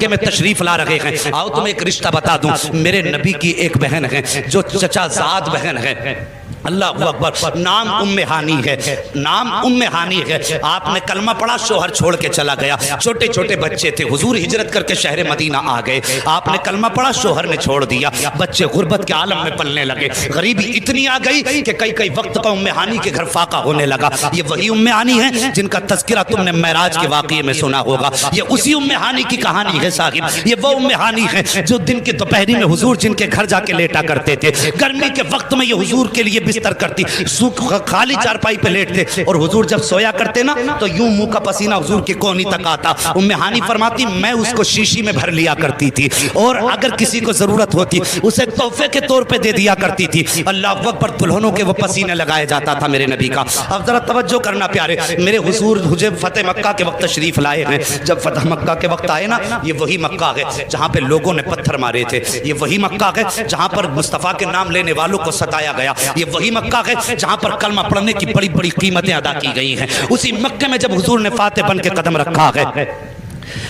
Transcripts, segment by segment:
मक्के में तशरीफ ला रहे हैं। आओ तुम्हें एक रिश्ता बता दूं, मेरे नबी की एक बहन है जो चचाजाद बहन है, अल्लाह अकबर, नाम उम्मे हानी है, नाम उम्मे हानी है। आपने कलमा पढ़ा, शोहर छोड़ के चला गया, छोटे छोटे बच्चे थे, हुजूर हिजरत करके शहर मदीना आ गए, आपने कलमा पढ़ा, शोहर ने छोड़ दिया, बच्चे गुर्बत के आलम में पलने लगे, गरीबी इतनी आ गई कि कई कई वक्त पर उम्मे हानी के घर फाका होने लगा। ये वही उम्मे हानी है जिनका तस्करा तुमने महराज के वाक़ये में सुना होगा, ये उसी उम्मे हानी की कहानी है साहिब। ये वो उम्मे हानी है जो दिन के दोपहरी में हुजूर जिनके घर जाके लेटा करते थे, गर्मी के वक्त में ये हुजूर के लिए बिस्तर करती, खाली चारपाई पे लेटते और हुजूर जब सोया करते ना तो यूं मुंह का पसीना हुजूर के कोहनी तक आता। उम्मे हानी फरमाती मैं उसको शीशी में भर लिया करती थी और अगर किसी को जरूरत होती उसे तोहफे के तौर पे दे दिया करती थी। अल्लाह अकबर, दुल्हनों के वो पसीने लगाया जाता था मेरे नबी का। अब जरा तवज्जो करना प्यारे, मेरे हुजूर मुझे फतेह मक्का के वक्त तशरीफ लाए हैं। जब फतेह मक्का के वक्त आए ना, ये वही मक्का है जहाँ पे लोगों ने पत्थर मारे थे, ये वही मक्का है जहाँ पर मुस्तफ़ा के नाम लेने वालों को सताया गया, ये वही मक्का है जहां पर कलमा पढ़ने की बड़ी बड़ी कीमतें अदा की गई हैं। उसी मक्के में जब हुजूर ने फातिह बन के कदम रखा है,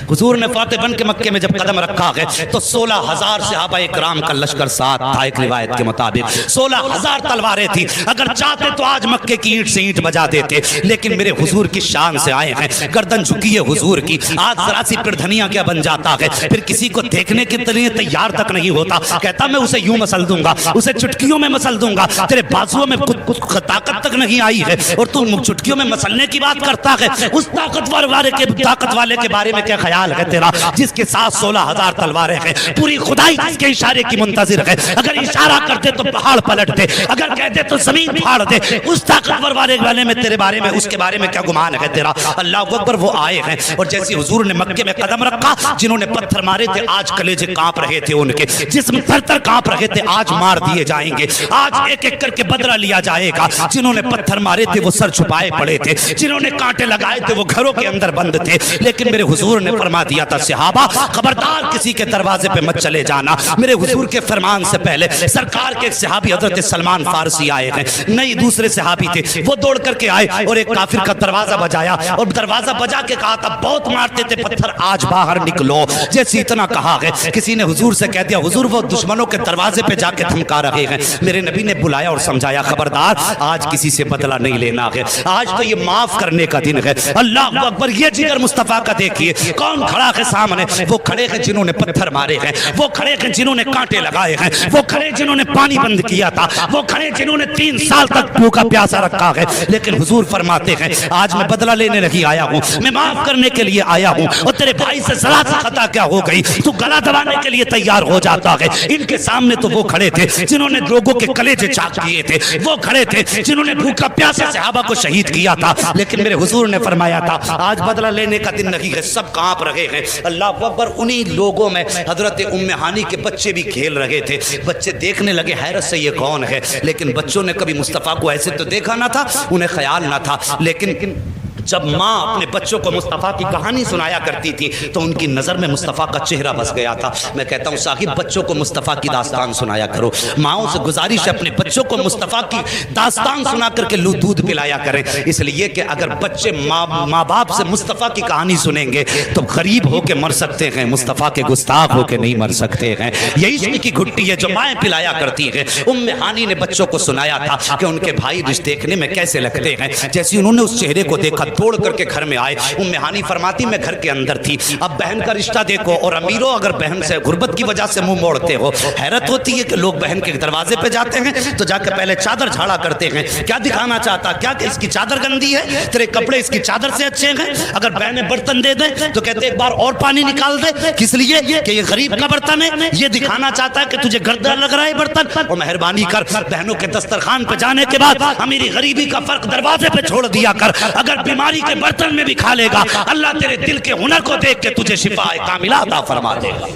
हुजूर ने फातिह बन के मक्के में जब कदम रखा है तो 16,000 सहाबाए किराम का लश्कर साथ था। एक रिवायत के मुताबिक 16,000 तलवारें थी। अगर चाहते तो आज मक्के की ईंट से ईंट बजा देते, लेकिन मेरे हुजूर की शान से आए हैं, गर्दन झुकी है हुजूर की। आज जरा सी पिरधनिया क्या बन जाता है, फिर किसी को देखने के लिए तैयार तक नहीं होता, कहता मैं उसे यूं मसल दूंगा, उसे चुटकियों में मसल दूंगा, तेरे बाजुओं में कुछ ताकत तक नहीं आई है और तू चुटकियों में मसलने की बात करता है। उस ताकत वाले के बारे में क्या ख्याल है तेरा, जिसके साथ 16,000 तलवारें हैं, पूरी खुदाई जिसके इशारे की मुंतजिर है। अगर इशारा करते तो पहाड़ पलट दे, अगर कहते तो जमीन फाड़ दे। उस ताकतवर वाले में तेरे बारे में, उसके बारे में क्या गुमान है तेरा। अल्लाह अकबर, वो आए हैं और जैसे हुजूर ने मक्के में कदम रखा, जिन्होंने पत्थर मारे थे आज कलेजे कांप रहे थे, उनके जिस्म थर-थर कांप रहे थे, आज मार दिए जाएंगे, आज एक एक करके बदला लिया जाएगा। जिन्होंने पत्थर मारे थे वो सर छुपाए पड़े थे, जिन्होंने कांटे लगाए थे वो घरों के अंदर बंद थे, लेकिन मेरे हुजूर ने फरमा दिया था सहाबा खबरदार किसी के दरवाजे पे मत चले जाना। मेरे हुजूर के फरमान से पहले सरकार के एक सहाबी हजरत सलमान फारसी आए हैं, नहीं दूसरे सहाबी थे, वो दौड़ करके आए और एक काफिर का दरवाजा बजाया और दरवाजा बजा के कहा था बहुत मारते थे पत्थर, आज बाहर निकलो। जैसे इतना कहा है, किसी ने हुजूर से कह दिया हुजूर वो दुश्मनों के दरवाजे पे जाके धमका रहे हैं। मेरे नबी ने बुलाया और समझाया खबरदार आज किसी से बदला नहीं लेना है, आज तो ये माफ करने का दिन है। अल्लाह अकबर, ये जिगर मुस्तफा का देखिए, कौन खड़ा है सामने, वो खड़े हैं जिन्होंने पत्थर मारे हैं, वो खड़े हैं जिन्होंने कांटे लगाए हैं, वो खड़े जिन्होंने पानी बंद किया था, वो खड़े जिन्होंने 3 साल तक भूखा प्यासा रखा है। लेकिन हुजूर फरमाते हैं आज मैं बदला लेने नहीं आया हूँ, मैं माफ करने के लिए आया हूँ। और तेरे भाई से जरा सी खता क्या हो गई, तू गला दबाने के लिए तैयार हो जाता है। इनके सामने तो वो खड़े थे जिन्होंने लोगों के कलेजे चाक दिए थे, वो खड़े थे जिन्होंने भूखा प्यासा सहाबा को शहीद किया था। लेकिन मेरे हुजूर ने फरमाया था आज बदला लेने का दिन नहीं है, सब कांप रहे हैं। अल्लाह अकबर, उन्हीं लोगों में हजरत उम्मे हानी के बच्चे भी खेल रहे थे। बच्चे देखने लगे हैरत से ये कौन है, लेकिन बच्चों ने कभी मुस्तफ़ा को ऐसे तो देखा ना था, उन्हें ख्याल ना था। लेकिन जब माँ अपने बच्चों को मुस्तफ़ा की कहानी सुनाया करती थी तो उनकी नज़र में मुस्तफ़ा का चेहरा बस गया था। मैं कहता हूँ साहिब बच्चों को मुस्तफ़ा की दास्तान सुनाया करो, माओं से गुजारिश है अपने बच्चों को मुस्तफ़ा की दास्तान सुना करके दूध पिलाया करें, इसलिए कि अगर बच्चे माँ बाप से मुस्तफ़ा की कहानी सुनेंगे तो गरीब होके मर सकते हैं, मुस्तफ़ा के गुस्ताख होके नहीं मर सकते हैं। यही इश्क की घुट्टी है जो माएँ पिलाया करती हैं। उम्मे हानी ने बच्चों को सुनाया था कि उनके भाई रिश्ते देखने में कैसे लगते हैं। जैसे उन्होंने उस चेहरे को देखा तोड़ करके घर में आए। उम्मे हानी फरमाती मैं घर के अंदर थी, अब बहन का रिश्ता देखो। और अमीरों अगर बहन से गुर्बत की वजह से मुंह मोड़ते हो, हैरत होती है कि लोग बहन के दरवाजे पे जाते हैं तो जाकर पहले चादर झाड़ा करते हैं, क्या दिखाना चाहता, क्या कि इसकी चादर गंदी है, तेरे कपड़े इसकी चादर से अच्छे हैं। अगर बहनें बर्तन दे दे तो कहते एक बार और पानी निकाल दे, किस लिए कि ये गरीब का बर्तन है, ये दिखाना चाहता है कि तुझे गर्दा लग रहा है बर्तन। और मेहरबानी कर बहनों के दस्तरखान पे जाने के बाद अमीरी गरीबी का फर्क दरवाजे पे छोड़ दिया कर। अगर बीमारी के बर्तन में भी खा लेगा, अल्लाह तेरे दिल के हुनर को देख के तुझे शिफा कामिला अता फरमा देगा।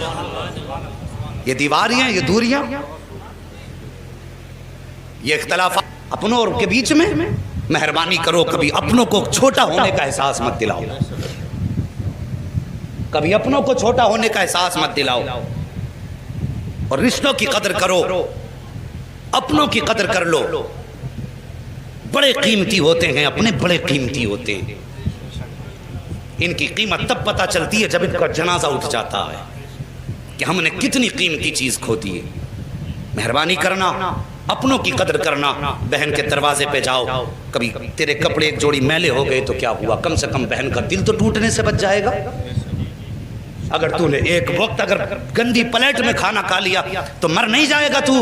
ये दीवारियां, ये दूरियां, ये इख्तलाफ अपनों और के बीच में, मेहरबानी करो कभी अपनों को छोटा होने का एहसास मत दिलाओ, कभी अपनों को छोटा होने का एहसास मत दिलाओ। और रिश्तों की कदर करो, अपनों की कदर कर लो। बड़े कीमती होते हैं अपने, बड़े कीमती होते हैं। इनकी कीमत तब पता चलती है जब इनका जनाजा उठ जाता है कि हमने कितनी कीमती चीज़ खो दी है। मेहरबानी करना, अपनों की कदर करना। बहन के दरवाजे पे जाओ, कभी तेरे कपड़े एक जोड़ी मैले हो गए तो क्या हुआ, कम से कम बहन का दिल तो टूटने से बच जाएगा। अगर तूने एक वक्त अगर गंदी प्लेट में खाना खा लिया तो मर नहीं जाएगा तू।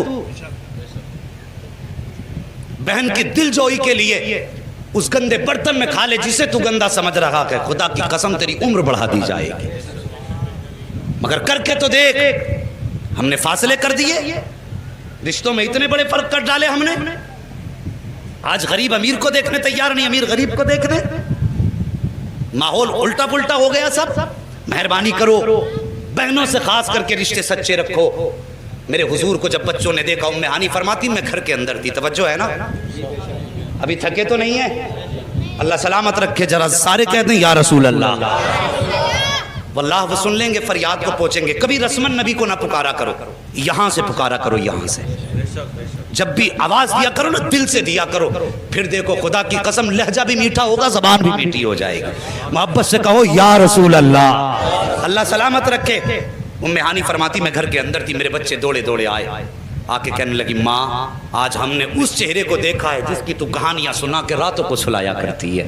बहन की दिलजोई के लिए उस गंदे बर्तन में खा ले जिसे तू गंदा समझ रहा है, खुदा की कसम तेरी उम्र बढ़ा दी जाएगी। मगर करके तो देख, हमने फासले कर दिए, रिश्तों में इतने बड़े फर्क कर डाले हमने। आज गरीब अमीर को देखने तैयार नहीं, अमीर गरीब को देखने। माहौल उल्टा पुल्टा हो गया सब। मेहरबानी करो, बहनों से खास करके रिश्ते सच्चे रखो। मेरे हुजूर को जब बच्चों ने देखा, उम्मे हानी फरमाती मैं घर के अंदर थी, तवज्जो है ना, अभी थके तो नहीं है, अल्लाह सलामत रखे। जरा सारे कहते हैं या रसूल अल्लाह। वल्लाह वो सुन लेंगे, फरियाद को पहुंचेंगे। कभी रस्मन नबी को ना पुकारा करो, यहाँ से पुकारा करो, यहाँ से। जब भी आवाज दिया करो ना, दिल से दिया करो। फिर देखो खुदा की कसम, लहजा भी मीठा होगा, जबान भी मीठी हो जाएगी। मोहब्बत से कहो या रसूल अल्लाह। अल्लाह सलामत रखे। उम्मे हानी फरमाती मैं घर के अंदर थी, मेरे बच्चे दौड़े दौड़े आए, आके कहने लगी माँ आज हमने उस चेहरे को देखा है जिसकी तू कहानियां सुना के रातों को सुलाया करती है।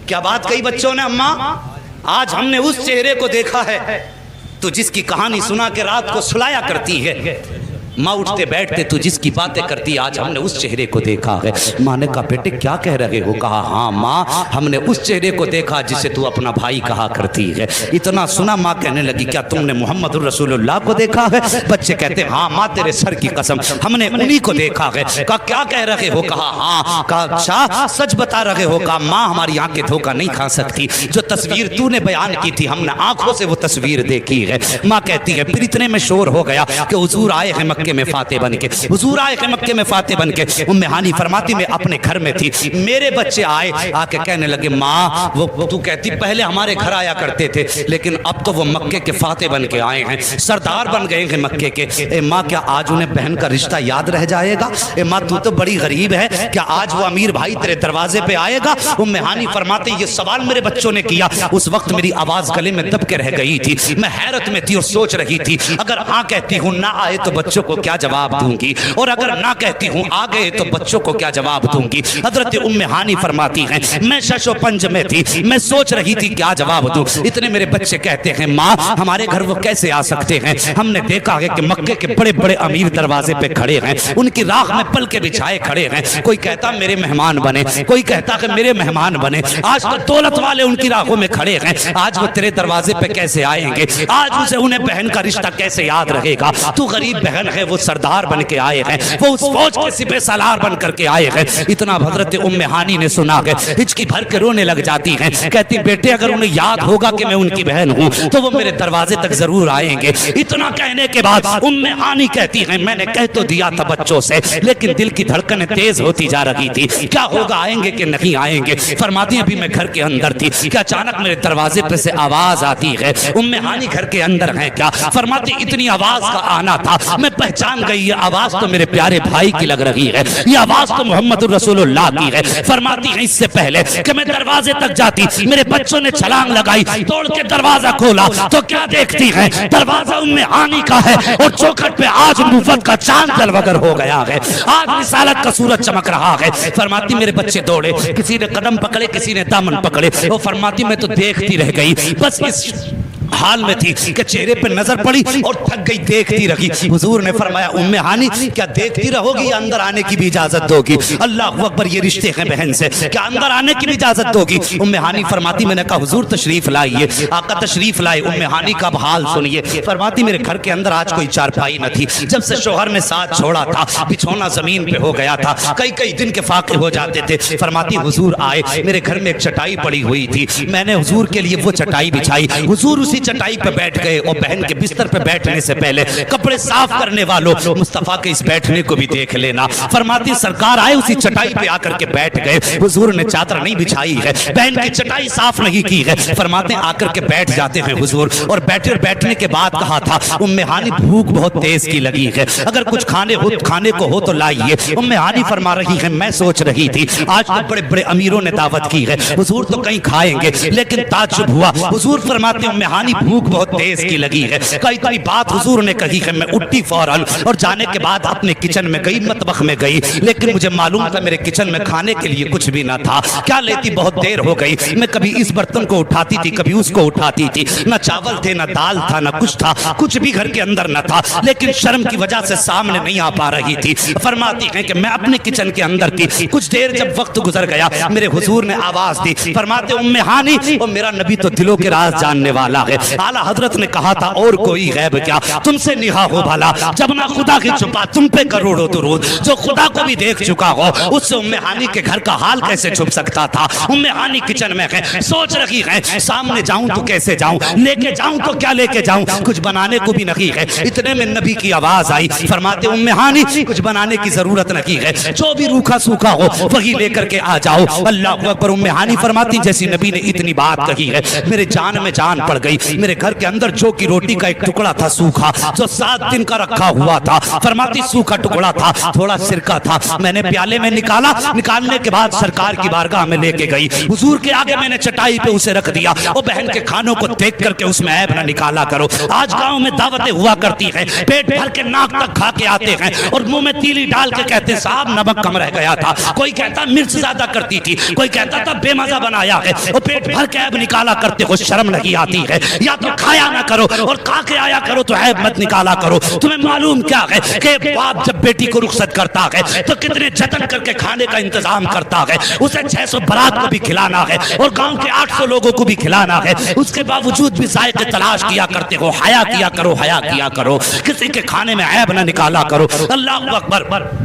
क्या बात कही बच्चों ने, अम्मा आज हमने उस चेहरे को देखा है तू जिसकी कहानी सुना के रात को सुलाया करती है। माँ उठते बैठते तू जिसकी बातें करती, आज हमने उस चेहरे को देखा है। माँ ने कहा बेटे क्या कह रहे हो? कहा हाँ माँ, हमने उस चेहरे को देखा जिसे तू अपना भाई कहा करती है। इतना सुना माँ कहने लगी क्या तुमने मोहम्मद रसूलुल्लाह को देखा है? बच्चे कहते हाँ माँ तेरे सर की कसम हमने उन्हीं को देखा है। कहा क्या कह रहे हो? कहा हाँ। कहा अच्छा सच बता रहे हो? कहा माँ हमारी आंखें धोखा नहीं खा सकती, जो तस्वीर तूने बयान की थी हमने आंखों से वो तस्वीर देखी है। माँ कहती है फिर इतने में शोर हो गया कि हुजूर आए हैं मक्के में फाते बन के, हुजूर आए हैं मक्के में फाते बन के। उम्मे हानी फरमाती मैं अपने घर में थी, मेरे बच्चे आए, आके कहने लगे माँ वो तू कहती पहले हमारे घर आया करते थे लेकिन अब तो वो मक्के के फाते बन के आए हैं, सरदार बन गए हैं मक्के के। ए माँ क्या आज उन्हें बहन का रिश्ता याद रह जाएगा? ए माँ तू तो बड़ी गरीब है, क्या आज वो अमीर भाई तेरे दरवाजे पे आएगा? उम्मे हानी फरमाते ये सवाल मेरे बच्चों ने किया, उस वक्त मेरी आवाज गले में दब के रह गई थी, मैं हैरत में थी और सोच रही थी अगर हाँ कहती हूँ ना आए तो बच्चों को क्या जवाब दूंगी, और अगर ना कहती हूँ आ गए तो बच्चों को क्या जवाब दूंगी। हजरत उम्मे हानी फरमाती हैं मैं शशो पंज में थी, मैं सोच रही थी क्या जवाब दूं। इतने मेरे बच्चे कहते हैं माँ हमारे घर वो कैसे आ सकते हैं? हमने देखा है कि मक्के के बड़े बड़े अमीर दरवाजे पे खड़े हैं, उनकी राख में पल के बिछाए खड़े हैं। कोई कहता मेरे मेहमान बने, कोई कहता कि मेरे मेहमान बने। आज तो दौलत वाले उनकी राखों में खड़े हैं, आज वो तेरे दरवाजे पे कैसे आएंगे? आज उसे उन्हें बहन का रिश्ता कैसे याद रहेगा? तू गरीब बहन है, वो सरदार बन के आए हैं, वो उस फौज के सिपह सालार बन करके आए हैं। इतना हजरत उम्मे हानी ने सुना है, हिचकी भर के रोने लग जाती हैं, कहती बेटे अगर उन्हें याद होगा कि मैं उनकी बहन हूँ तो वो मेरे दरवाजे तक जरूर आएंगे। इतना कहने के बाद उम्मे हानी कहती हैं मैंने कह तो दिया था बच्चों से, लेकिन दिल की धड़कनें तेज होती जा रही थी, क्या होगा आएंगे कि नहीं आएंगे? फरमाती अभी मैं घर के अंदर थी क्या अचानक मेरे दरवाजे पे से आवाज आती है उम्मे हानी घर के अंदर है क्या? फरमाती इतनी आवाज का आना था मैं पहचान गई, ये आवाज तो मेरे प्यारे भाई की लग रही है, ये आवाज तो मोहम्मद रसूलुल्लाह की है। फरमाती है इससे पहले कि मैं दरवाजे तक जाती मेरे बच्चों ने छलांग लगाई, तोड़ के दरवाजा खोला तो क्या देखती है दरवाजा उम्मे हानी का है और चौखट पे आज नबूवत का चांद जलवगर हो गया है, आज रिसालत का सूरज चमक रहा है। फरमाती मेरे बच्चे दौड़े, किसी ने कदम पकड़े किसी ने दामन पकड़े, वो फरमाती मैं तो देखती रह गई, बस इस हाल में थी कि चेहरे पे नजर पड़ी और थक गई, देखती रही। हुजूर ने फरमाया उम्मे हानी क्या देखती रहोगी या अंदर आने की भी इजाजत दोगी? अल्लाह अकबर, ये रिश्ते हैं बहन से, क्या अंदर आने की भी इजाजत दोगी? उम्मे हानी फरमाती मैंने कहा हुजूर तशरीफ लाइए। आका तशरीफ लाए, उम्मे हानी का हाल सुनिए। फरमाती मेरे घर के अंदर आज कोई चारपाई न थी, जब से शोहर ने साथ छोड़ा था बिछौना जमीन पे हो गया था, कई कई दिन के फाके हो जाते थे। फरमाती हुजूर आए, मेरे घर में एक चटाई पड़ी हुई थी, मैंने हुजूर के लिए वो चटाई बिछाई, हुजूर उसी उसी चटाई पे बैठ गए और बहन के बिस्तर पे बैठने से पहले कपड़े साफ करने वालों, मुस्तफा के इस बैठने को भी देख लेना। फरमाती सरकार आए उसी चटाई पे आकर के बैठ गए। हुजूर ने चादर नहीं बिछाई है, बहन की चटाई साफ नहीं की है। फरमाते आकर के बैठ जाते हैं हुजूर, और बैठने के बाद कहा था उम्मे हानी भूख बहुत तेज की लगी है, अगर कुछ खाने को हो तो लाइए। उम्मे हानी फरमा रही है मैं सोच रही थी आज तो बड़े बड़े अमीरों ने दावत की है, हुजूर तो कहीं खाएंगे, लेकिन ताज्जुब हुआ। हुजूर फरमाते उम्मे हानी भूख बहुत तेज की लगी है। कई बात हुजूर ने कही है, मैं उठी फौरन और जाने के बाद अपने किचन में गई, मतबख में गई, लेकिन मुझे मालूम था मेरे किचन में खाने के लिए कुछ भी ना था। क्या लेती, बहुत देर हो गई। मैं कभी इस बर्तन को उठाती थी, कभी उसको उठाती थी, ना चावल थे, ना दाल था, ना कुछ था, कुछ भी घर के अंदर न था, लेकिन शर्म की वजह से सामने नहीं आ पा रही थी। फरमाती हैं कि मैं अपने किचन के अंदर थी, कुछ देर जब वक्त गुजर गया मेरे हुजूर ने आवाज दी। फरमाते उम्मे हानी, और मेरा नबी तो दिलों के राज जानने वाला है। आला हजरत ने कहा था और कोई गैब क्या, तुमसे निहा हो भला, जब ना खुदा की छुपा तुम पे करोड़ों दुरूद, जो खुदा को भी देख चुका हो उससे उम्मे हानी के घर का हाल कैसे छुप सकता था। उम्मे हानी किचन में है, सोच रही है सामने जाऊं तो कैसे जाऊं, लेके जाऊं तो क्या लेके जाऊं, कुछ बनाने को भी नहीं है। इतने में नबी की आवाज आई। फरमाते उम्मे हानी कुछ बनाने की जरूरत नहीं है, जो भी रूखा सूखा हो वही लेकर के आ जाओ। अल्लाह अकबर। उम्मे हानी फरमाती जैसी नबी ने इतनी बात कही है मेरे जान में जान पड़ गई। मेरे घर के अंदर जौ की रोटी का एक टुकड़ा था सूखा, जो 7 दिन का रखा हुआ था। फरमाती सूखा टुकड़ा था, थोड़ा सिरका था, मैंने प्याले में निकाला, निकालने के बाद सरकार की बारगाह में लेके गई। हुजूर के आगे मैंने चटाई पे उसे रख दिया, और बहन के खानों को देख करके उसमें ऐब न निकाला करो। आज गांव में दावतें हुआ करती हैं, पेट भर के नाक तक खा के आते हैं और मुंह में तीली डाल के कहते हैं साहब नमक कम रह गया था, कोई कहता मिर्च ज्यादा करती थी, कोई कहता था बेमजा बनाया है, और पेट भर के ऐब निकाला करते हो, शर्म नहीं आती है। या तो खाया ना करो और खा के आया करो तो ऐब मत निकाला करो। तुम्हें मालूम क्या है कि बाप जब बेटी को रुखसत करता है तो कितने जतन करके खाने का इंतजाम करता है, उसे 600 बारात को भी खिलाना है और गांव के 800 लोगों को भी खिलाना है, उसके बावजूद भी जायके तलाश किया करते हो। हया किया करो, हया किया करो, किसी के खाने में ऐब ना निकाला करो। अल्लाह अकबर।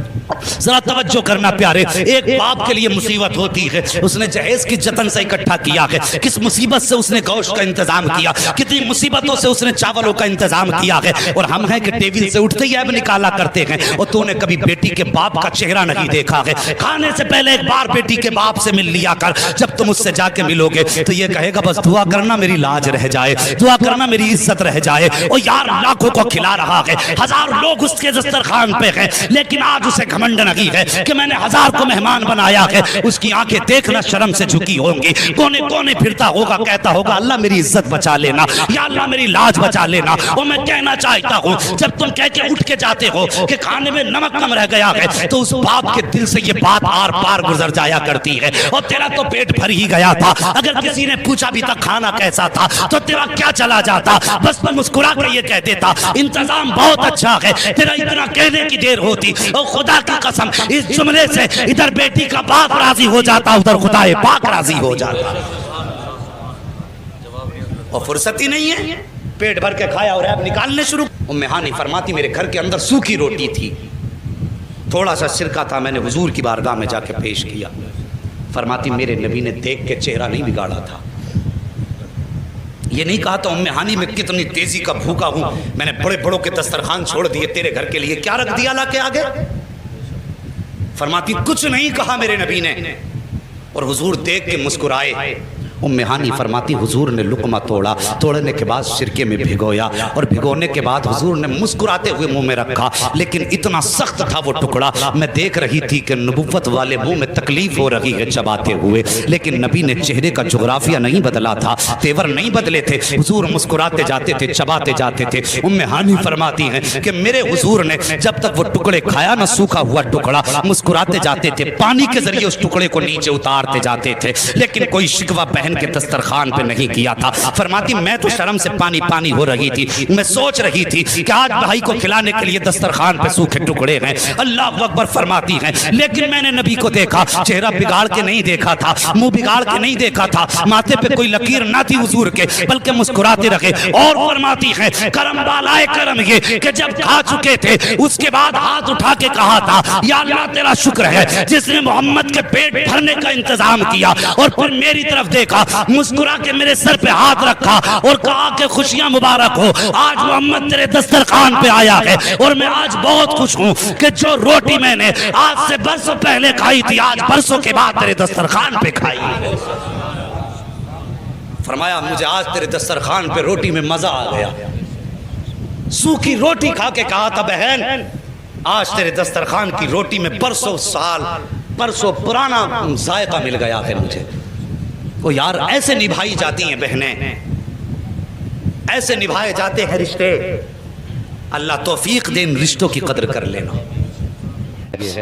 जरा तवज्जो करना प्यारे, एक बाप के लिए मुसीबत होती है, उसने जहेज की जतन से इकट्ठा किया है, किस मुसीबत से उसने गोश्त का इंतजाम किया, कितनी मुसीबतों से उसने चावलों का इंतजाम किया है, और हम हैं कि टेबल से उठते ही ऐब निकाला करते हैं। और तूने कभी बेटी के बाप का चेहरा नहीं देखा है, खाने से पहले एक बार बेटी के बाप से मिल लिया कर। जब तुम उससे जाके मिलोगे तो ये कहेगा बस दुआ करना मेरी लाज रह जाए, दुआ करना मेरी इज्जत रह जाए। और यार लाखों को खिला रहा है, 1000 लोग उसके दस्तरखान पे हैं, लेकिन आज उसे घमंड नहीं है कि मैंने 1000 को मेहमान बनाया है। उसकी आंखें देखना शर्म से झुकी होंगी, कोने कोने फिरता होगा, कहता होगा अल्लाह मेरी इज्जत बचा लेना, या अल्लाह मेरी लाज बचा लेना। और मैं कहना चाहता हूँ जब तुम कह के उठ के जाते हो कि खाने में नमक कम रह गया है, तो उस बाप के दिल से ये बात आर पार गुजर जाया करती है। और तेरा तो पेट भर ही गया था, अगर किसी ने पूछा भी था खाना कैसा था तो तेरा क्या चला जाता, बस मैं मुस्कुरा कर ये कह देता इंतजाम बहुत अच्छा है। तेरा इतना कहने की देर होती, और खुदा की कसम इस जुमले से इधर बेटी का बाप राजी हो जाता, उधर खुदाए पाक राजी हो जाता। और फुर्सत ही नहीं है, पेट भर के खाया और ऐब निकालने शुरू। उम्मे हानी फरमाती मेरे घर के अंदर सूखी रोटी थी, थोड़ा सा सिरका था, मैंने हुजूर की बारगाह में जाके पेश किया। फरमाती मेरे नबी ने देख के चेहरा नहीं बिगाड़ा था, ये नहीं कहा था उम्मे हानी मैं कितनी तेजी का भूखा हूं, मैंने बड़े बड़ों के दस्तरखान छोड़ दिए तेरे घर के लिए, क्या रख दिया ला के आगे। फरमाती कुछ नहीं कहा मेरे नबी ने, और हुजूर देख के मुस्कुराए। उम्मे हानी फरमाती हुजूर ने लुकमा तोड़ा, तोड़ने के बाद सिरके में भिगोया, और भिगोने के बाद हुजूर ने मुस्कुराते हुए मुंह में रखा, लेकिन इतना सख्त था वो टुकड़ा, मैं देख रही थी कि नबुव्वत वाले मुंह में तकलीफ हो रही है चबाते हुए, लेकिन नबी ने चेहरे का जोग्राफिया नहीं बदला था, तेवर नहीं बदले थे, हुजूर मुस्कुराते जाते थे, चबाते जाते थे। उम्मे हानी फरमाती हैं कि मेरे हुजूर ने जब तक वो टुकड़े खाया ना, सूखा हुआ टुकड़ा, मुस्कुराते जाते थे, पानी के जरिए उस टुकड़े को नीचे उतारते जाते थे, लेकिन कोई शिकवा बहन के दस्तरखान पे नहीं किया था। फरमाती मैं तो शर्म से पानी पानी हो रही थी, मैं सोच रही थी कि आज भाई को खिलाने के लिए दस्तरखान पे सूखे टुकड़े हैं। अल्लाह अकबर फरमाती हैं लेकिन मैंने नबी को देखा, चेहरा बिगाड़ के नहीं देखा था, मुंह बिगाड़ के नहीं देखा था, माथे पे कोई लकीर ना थी हुजूर के, बल्कि मुस्कुराते रहे। और फरमाती हैं करम वालाए करम ये कि जब खा चुके थे उसके बाद हाथ उठा के कहा था या अल्लाह तेरा शुक्र है जिसने मोहम्मद के पेट भरने का इंतजाम किया, और फिर मेरी तरफ देखा देखा, मुस्कुरा के मेरे सर पे हाथ रखा और कहा कि खुशियां मुबारक हो, आज मोहम्मद तेरे दस्तरखान पे आया है। और मैं आज बहुत खुश हूं कि जो रोटी मैंने आज से बरसों पहले खाई थी, आज बरसों के बाद तेरे दस्तरखान पे खाई है। फरमाया मुझे आज तेरे दस्तरखान पे रोटी में मजा आ गया। सूखी रोटी खा के कहा था बहन आज तेरे दस्तरखान की रोटी में परसों पुराना जायका मिल गया है मुझे। वो यार ऐसे निभाई जाती हैं बहनें, ऐसे निभाए जाते हैं रिश्ते। अल्लाह तौफीक दे इन रिश्तों की कदर कर लेना।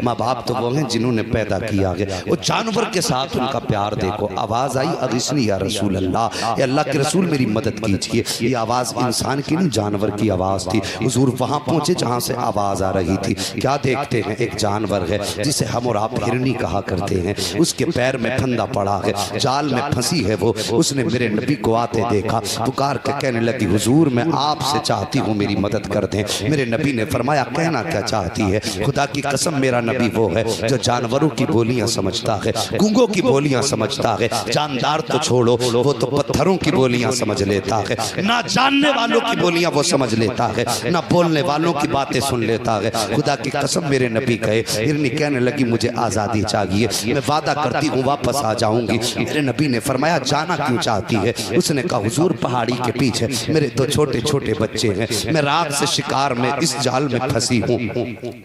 माँ बाप तो वो हैं जिन्होंने पैदा किया है, वो जानवर के साथ उनका प्यार देखो। आवाज़ आई अगिस्नी या रसूल अल्लाह, ये अल्लाह के रसूल मेरी मदद कीजिए। ये आवाज़ इंसान की नहीं जानवर की आवाज़ थी। हुजूर वहाँ पहुँचे जहाँ से आवाज़ आ रही थी। क्या देखते हैं, एक जानवर है जिसे हम और आप हिरनी कहा करते हैं, उसके पैर में फंदा पड़ा है, जाल में फंसी है वो। उसने मेरे नबी को आते देखा, पुकार के कहने लगी हुजूर मैं आपसे चाहती हूँ मेरी मदद कर दें। मेरे नबी ने फरमाया कहना क्या चाहती है? खुदा की कसम मेरा नबी वो है जो जानवरों की बोलियां समझता है, गूंगों की बोलियां समझता है। जानदार तो छोड़ो, वो तो पत्थरों की बोलियां समझ लेता है। ना जानने वालों की बोलियां वो समझ लेता है, ना बोलने वालों की बातें सुन लेता है। खुदा की कसम मेरे नबी कहे, हिरनी कहने लगी मुझे आज़ादी चाहिए, मैं वादा करती हूँ वापस आ जाऊंगी। मेरे नबी ने फरमाया जाना क्यों चाहती है? उसने कहा हुजूर पहाड़ी के पीछे मेरे दो छोटे छोटे बच्चे हैं, मैं रात से शिकार में इस जाल में फंसी हूँ,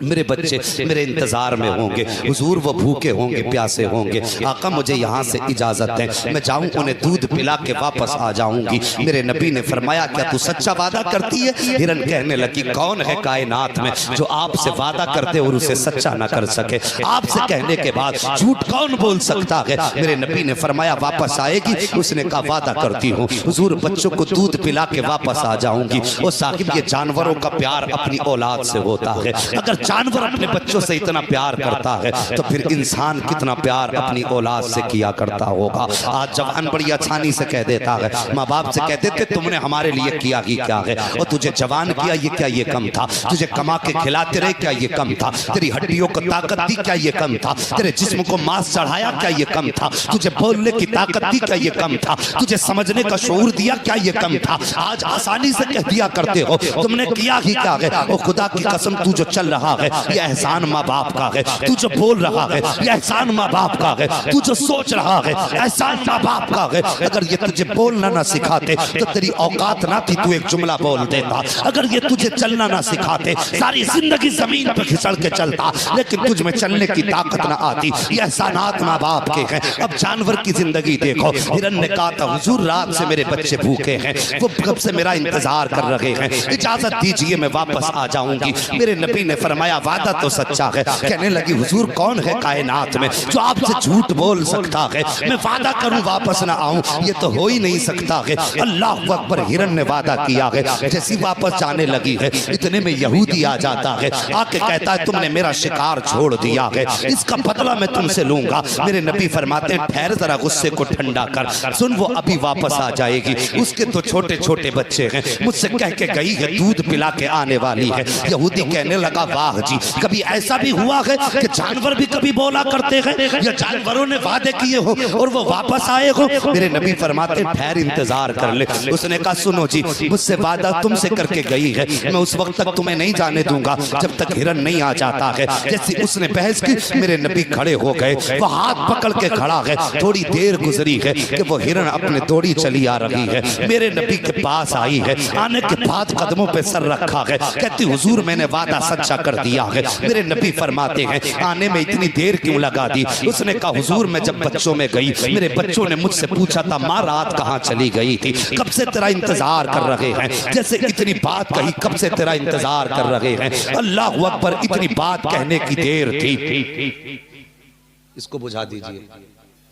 मेरे बच्चे मेरे इंतजार में होंगे, हुजूर वो भूखे होंगे प्यासे होंगे। आका मुझे यहाँ से इजाजत दें, मैं जाऊँ उन्हें दूध पिला के वापस आ जाऊंगी। मेरे नबी ने फरमाया क्या तू सच्चा वादा करती है? हिरन कहने लगी कौन है कायनात में जो आपसे वादा करते और उसे सच्चा ना कर सके? आपसे कहने के बाद झूठ कौन बोल सकता है? मेरे नबी ने फरमाया वापस आएगी। उसने कहा वादा करती हूँ हुजूर बच्चों को दूध पिला के वापस आ जाऊंगी। और साहिब ये जानवरों का प्यार अपनी औलाद से होता है। अगर जानवर अपने बच्चों से इतना प्यार करता है तो फिर इंसान कितना प्यार अपनी औलाद से किया करता होगा। आज जवान बड़ी आसानी से कह देता है, माँ बाप से कहते थे तुमने हमारे लिए किया ही क्या है, और तुझे जवान किया ये क्या ये कम था, तुझे कमा के खिलाते रहे क्या ये कम था, तेरी हड्डियों को ताकत दी क्या ये कम था, तेरे जिस्म को मांस चढ़ाया क्या ये कम था, तुझे बोलने की ताकत दी क्या ये कम था, तुझे समझने का शऊर दिया क्या ये कम था। आज आसानी से कह दिया करते हो तुमने किया ही क्या है। और खुदा की कसम तू जो चल रहा है ये एहसान माँ बाप का है, तू जो बोल रहा है ये एहसान माँ बाप का है, तू जो सोच रहा है एहसान माँ बाप का है। अगर ये तुझे बोलना ना सिखाते तो तेरी औकात ना थी तू एक जुमला बोल देता। अगर ये तुझे चलना ना सिखाते सारी जिंदगी जमीन पर फिसल के चलता, लेकिन तुझ में चलने की ताकत ना आती। ये एहसानात माँ बाप के हैं। अब जानवर की जिंदगी देखो। हिरन ने कहा था हुजूर रात से मेरे बच्चे भूखे हैं, वो कब से मेरा इंतजार कर रहे हैं, इजाजत दीजिए मैं वापस आ जाऊंगी। मेरे नबी ने फरमाया वादा तो सच्चा है। कहने लगी हुजूर कौन है कायनात में जो आपसे झूठ बोल सकता है? मैं वादा करूं वापस ना आऊं, ये तो हो ही नहीं सकता है। अल्लाह अकबर। हिरन ने वादा किया है। जैसी वापस जाने लगी है इतने में यहूदी आ जाता है, आके कहता है तुमने मेरा शिकार छोड़ दिया है, इसका बदला मैं तुमसे लूंगा। मेरे नबी फरमाते हैं ठहर जरा गुस्से को ठंडा कर, सुन वो अभी वापस आ जाएगी। उसके तो छोटे छोटे बच्चे हैं, मुझसे कह के गई है दूध पिला के आने वाली है। यहूदी कहने लगा वाह जी, कभी ऐसा भी हुआ है कि जानवर भी कभी बोला करते हैं या जानवरों ने वादे किए हो और वो वापस आए हो? मेरे नबी फरमाते ठहर इंतजार कर ले। उसने कहा सुनो जी मुझसे वादा तुमसे करके गई है, मैं उस वक्त तक तुम्हें नहीं जाने दूंगा जब तक हिरन नहीं आ जाता है। जैसे उसने बहस की मेरे नबी खड़े हो गए, वो हाथ पकड़ के खड़ा है। थोड़ी देर गुजरी है कि वो हिरन अपने दौड़ी चली आ रही है, मेरे नबी के पास आई है। आने के बाद कदमों पे सर रखा है, कहती हुजूर मैंने वादा सच्चा कर दिया है। मेरे नबी फरमाते हैं आने में इतनी देर क्यों लगा दी? उसने कहा हुजूर मैं जब बच्चों में गई मेरे बच्चों ने मुझसे पूछा था माँ रात कहाँ चली गई थी, कब से तेरा इंतजार कर रहे हैं। जैसे इतनी बात कही कब से तेरा इंतजार कर रहे हैं। अल्लाह अकबर। इतनी बात कहने की देर थी। इसको बुझा दीजिए,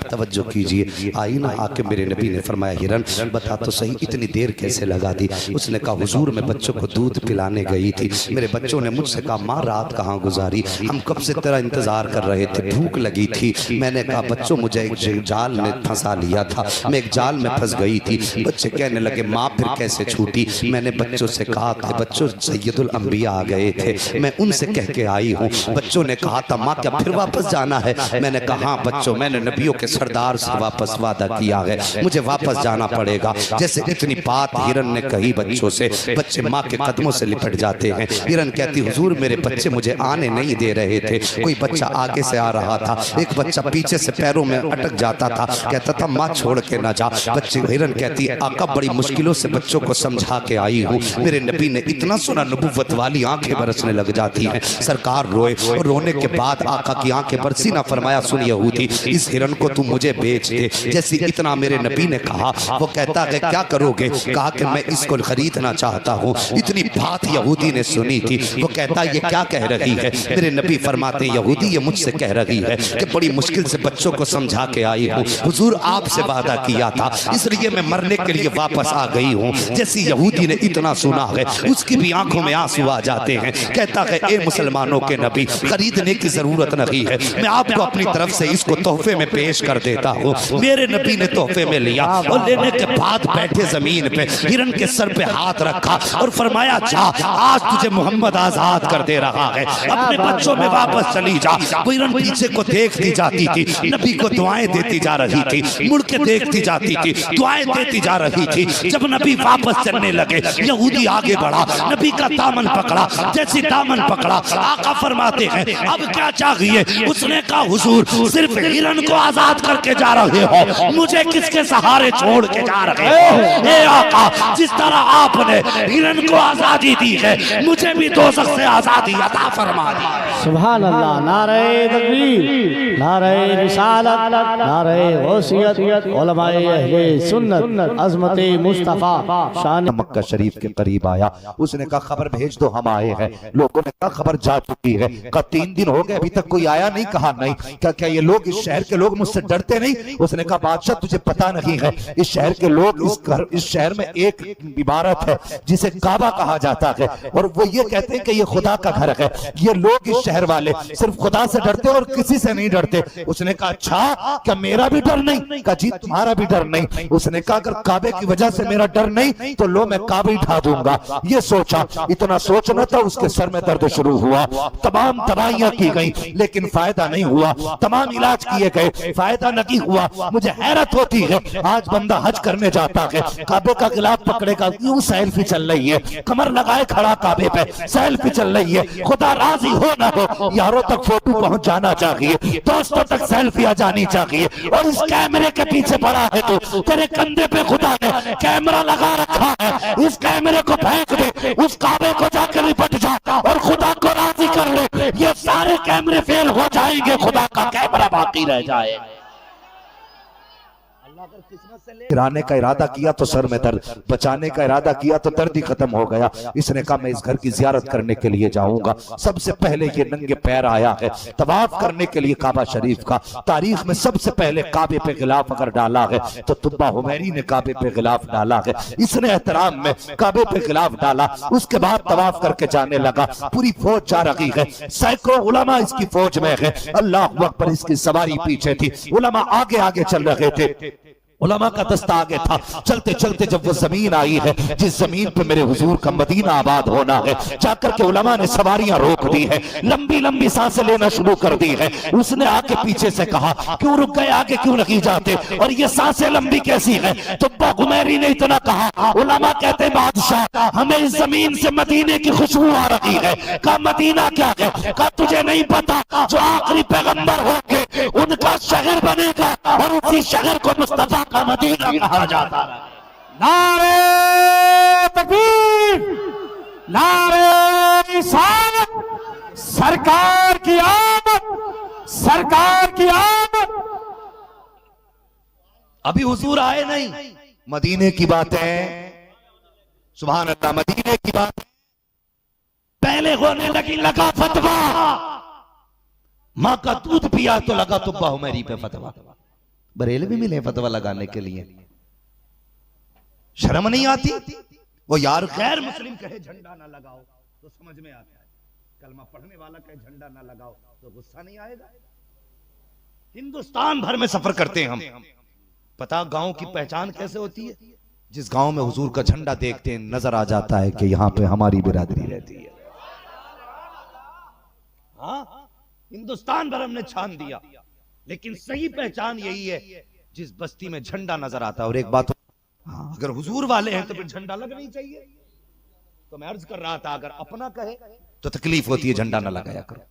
तवज्जो कीजिए। आई ना आके मेरे नबी ने फरमाया हिरन बता तो सही इतनी देर कैसे लगा दी? उसने कहा हुजूर मैं बच्चों को दूध पिलाने गई थी, मेरे बच्चों ने मुझसे कहा माँ रात कहाँ गुजारी, हम कब से तेरा इंतजार कर रहे थे, भूख लगी थी। मैंने कहा बच्चों मुझे एक जाल में फंसा लिया था, मैं एक जाल में फंस गई थी। बच्चे कहने लगे माँ फिर कैसे छूटी? मैंने बच्चों से कहा कि बच्चों सैयदुल अंबिया आ गए थे, मैं उनसे कह के आई हूँ। बच्चों ने कहा था माँ क्या फिर वापस जाना है? मैंने कहा हाँ बच्चों मैंने नबियों के सरदार से वापस वादा किया है, मुझे वापस जाना पड़ेगा। जैसे इतनी बात हिरन ने कही बच्चों से, बच्चे माँ के कदमों से लिपट जाते हैं। हिरन कहती, हुजूर मेरे बच्चे मुझे आने नहीं दे रहे थे। कोई बच्चा आगे से आ रहा था, एक बच्चा पीछे से पैरों में अटक जाता था, कहता था माँ छोड़ के ना जा। बच्चे हिरन कहती है, आका बड़ी मुश्किलों से बच्चों को समझा के आई हूँ। मेरे नबी ने इतना सुना, नबुव्वत वाली आंखें बरसने लग जाती हैं। सरकार रोए और रोने के बाद आका की आंखें बरसी ना। फरमाया, सुन यहूदी, इस हिरन को तू मुझे बेच दे। जैसे इतना मेरे नबी ने कहा, वो कहता है क्या करोगे? कहा कि मैं इसको खरीदना चाहता हूँ। इतनी बात यहूदी ने सुनी थी। वो कहता ये क्या कह रही है? मेरे नबी फरमाते, यहूदी ये मुझसे कह रही है कि बड़ी मुश्किल से बच्चों को समझा के आई हूँ, हुजूर आपसे वादा किया था, इसलिए मैं मरने के लिए वापस आ गई हूँ। जैसे यहूदी ने इतना सुना है, उसकी भी आंखों में आंसू आ जाते हैं। कहता है, ए मुसलमानों के नबी, खरीदने की जरूरत नहीं है, मैं आपको अपनी तरफ से इसको तोहफे में पेश कर देता हूँ। मेरे नबी ने तोहफे में लिया और लेने के बाद बैठे जमीन पे, हिरन के सर पे हाथ रखा और फरमाया, जा आज तुझे मोहम्मद आजाद कर दे रहा है, अपने बच्चों में वापस चली जा। वो हिरन पीछे को देखती जाती थी, नबी को दुआएं देती जा रही थी, मुड़ के देखती जाती थी, दुआएं देती जा रही थी। जब नबी वापस चलने लगे, यहूदी आगे बढ़ा, नबी का दामन पकड़ा। जैसे दामन पकड़ा, आका फरमाते हैं, अब क्या चाहिए? उसने कहा, हुजूर सिर्फ हिरन को आजाद करके जा रहे हो, मुझे किसके सहारे छोड़ के जा रहे हो? ए आका, जिस तरह आपने हिरन को आजादी दी है, मुझे भी दोज़ख से आजादी अता फरमा दी। सुभान अल्लाह। नारे तकबीर, नारे रिसालत, नारे गौसियत, उलमाए अहले सुन्नत, अज़मते मुस्तफ़ा शान। मक्का शरीफ के करीब आया, उसने कहा खबर भेज दो, हम आए हैं। लोगों ने कहा खबर जा चुकी है। कहा 3 दिन हो गए अभी तक कोई आया नहीं। कहा नहीं। क्या ये लोग, इस शहर के लोग मुझसे डरते नहीं? उसने कहा बादशाह तुझे पता नहीं है, इस शहर के लोग, इस शहर में एक इबारत है जिसे काबा कहा जाता है, और वो ये कहते हैं कि ये खुदा का घर है। ये लोग, इस शहर वाले सिर्फ खुदा से डरते और किसी से नहीं डरते। उसने कहा अच्छा, क्या मेरा भी डर नहीं? कहा जी तुम्हारा भी डर नहीं। उसने कहा अगर काबे की वजह से मेरा डर नहीं तो लो मैं काबे ढा दूंगा। ये सोचा, इतना सोचना था, उसके सर में दर्द शुरू हुआ। तमाम दवाइयां की गई लेकिन फायदा नहीं हुआ, तमाम इलाज किए गए, फायदा नहीं हुआ। मुझे हैरत होती है, आज बंदा हज करने जाता है, काबे का गिलाफ पकड़ेगा, यूं सेल्फी चल रही है, कमर लगाए खड़ा काबे पे, सेल्फी चल रही है। खुदा राजी हो ना हो, यारों तक फोटो पहुंच जाना चाहिए, दोस्तों तक सेल्फी आ जानी चाहिए। और इस कैमरे के पीछे पड़ा है तो तेरे कंधे पे खुदा ने कैमरा लगा रखा है, इस कैमरे को फेंक दे, उस काबे को जाकर लिपट जा और खुदा को राजी कर ले। ये सारे कैमरे फेल हो जाएंगे, खुदा का कैमरा बाकी रह जाए। गिराने का इरादा किया तो सर में दर्द, बचाने का इरादा किया तो दर्द ही खत्म हो गया। इसने कहा मैं इस घर की जियारत करने के लिए जाऊंगा। सबसे पहले ये नंगे पैर आया है तवाफ करने के लिए काबा शरीफ का। तारीख में सबसे पहले काबे पे गिलाफ अगर डाला है तो तुब्बा हुमैरी ने काबे पे गिलाफ डाला है। इसने एहतराम में काबे पे गिलाफ डाला, उसके बाद तवाफ करके जाने लगा। पूरी फौज जा रही है, सैकड़ों उलमा इसकी फौज में है। अल्लाह अकबर, इसकी सवारी पीछे थी, उलमा आगे आगे चल रहे थे, उलमा का दस्ता आगे था। चलते चलते जब वो जमीन आई है जिस जमीन पे मेरे हुजूर का मदीना आबाद होना है, जाकर के उलमा ने सवारियां रोक दी है, लंबी लंबी सांसें लेना शुरू कर दी है। उसने आके पीछे से कहा क्यों रुक गए, आगे क्यों नहीं जाते, और ये सांसें लंबी कैसी है? तुब्बा हुमैरी ने इतना कहा, उलमा कहते बादशाह हमें इस जमीन से मदीने की खुशबू आ रही है। कहा मदीना क्या है? कहा तुझे नहीं पता, जो आखिरी पैगंबर होंगे उनका शहर बनेगा और उसी शहर को मुस्तफा का मदीना कहा जाता है। नारे तकबीर, नारे रिसालत, सरकार की आमद, सरकार की आमद। अभी हुजूर आए नहीं, मदीने की बात है, सुभान अल्लाह, मदीने की बात पहले होने लगी लगा फतवा, माँ का दूध पिया तो लगा तुब्बा हुमैरी पे फतवा। बरेलवी मिले फतवा लगाने के लिए, शर्म नहीं आती? वो यार गैर मुस्लिम कहे झंडा ना लगाओ तो समझ में आता है, कलमा पढ़ने वाला कहे झंडा ना लगाओ तो गुस्सा नहीं आएगा? हिंदुस्तान भर में सफर करते हैं हम, पता गांव की पहचान कैसे होती है? जिस गांव में हुजूर का झंडा देखते हैं नजर आ जाता है कि यहां पे हमारी बिरादरी रहती है। हाँ, हिंदुस्तान भर हमने छान दिया, लेकिन सही पहचान यही है जिस बस्ती में झंडा नजर आता है। और एक बात, हाँ, अगर हुजूर वाले हैं तो फिर झंडा लगना ही चाहिए। तो मैं अर्ज कर रहा था, अगर अपना कहे तो तकलीफ होती है, झंडा ना लगाया करो।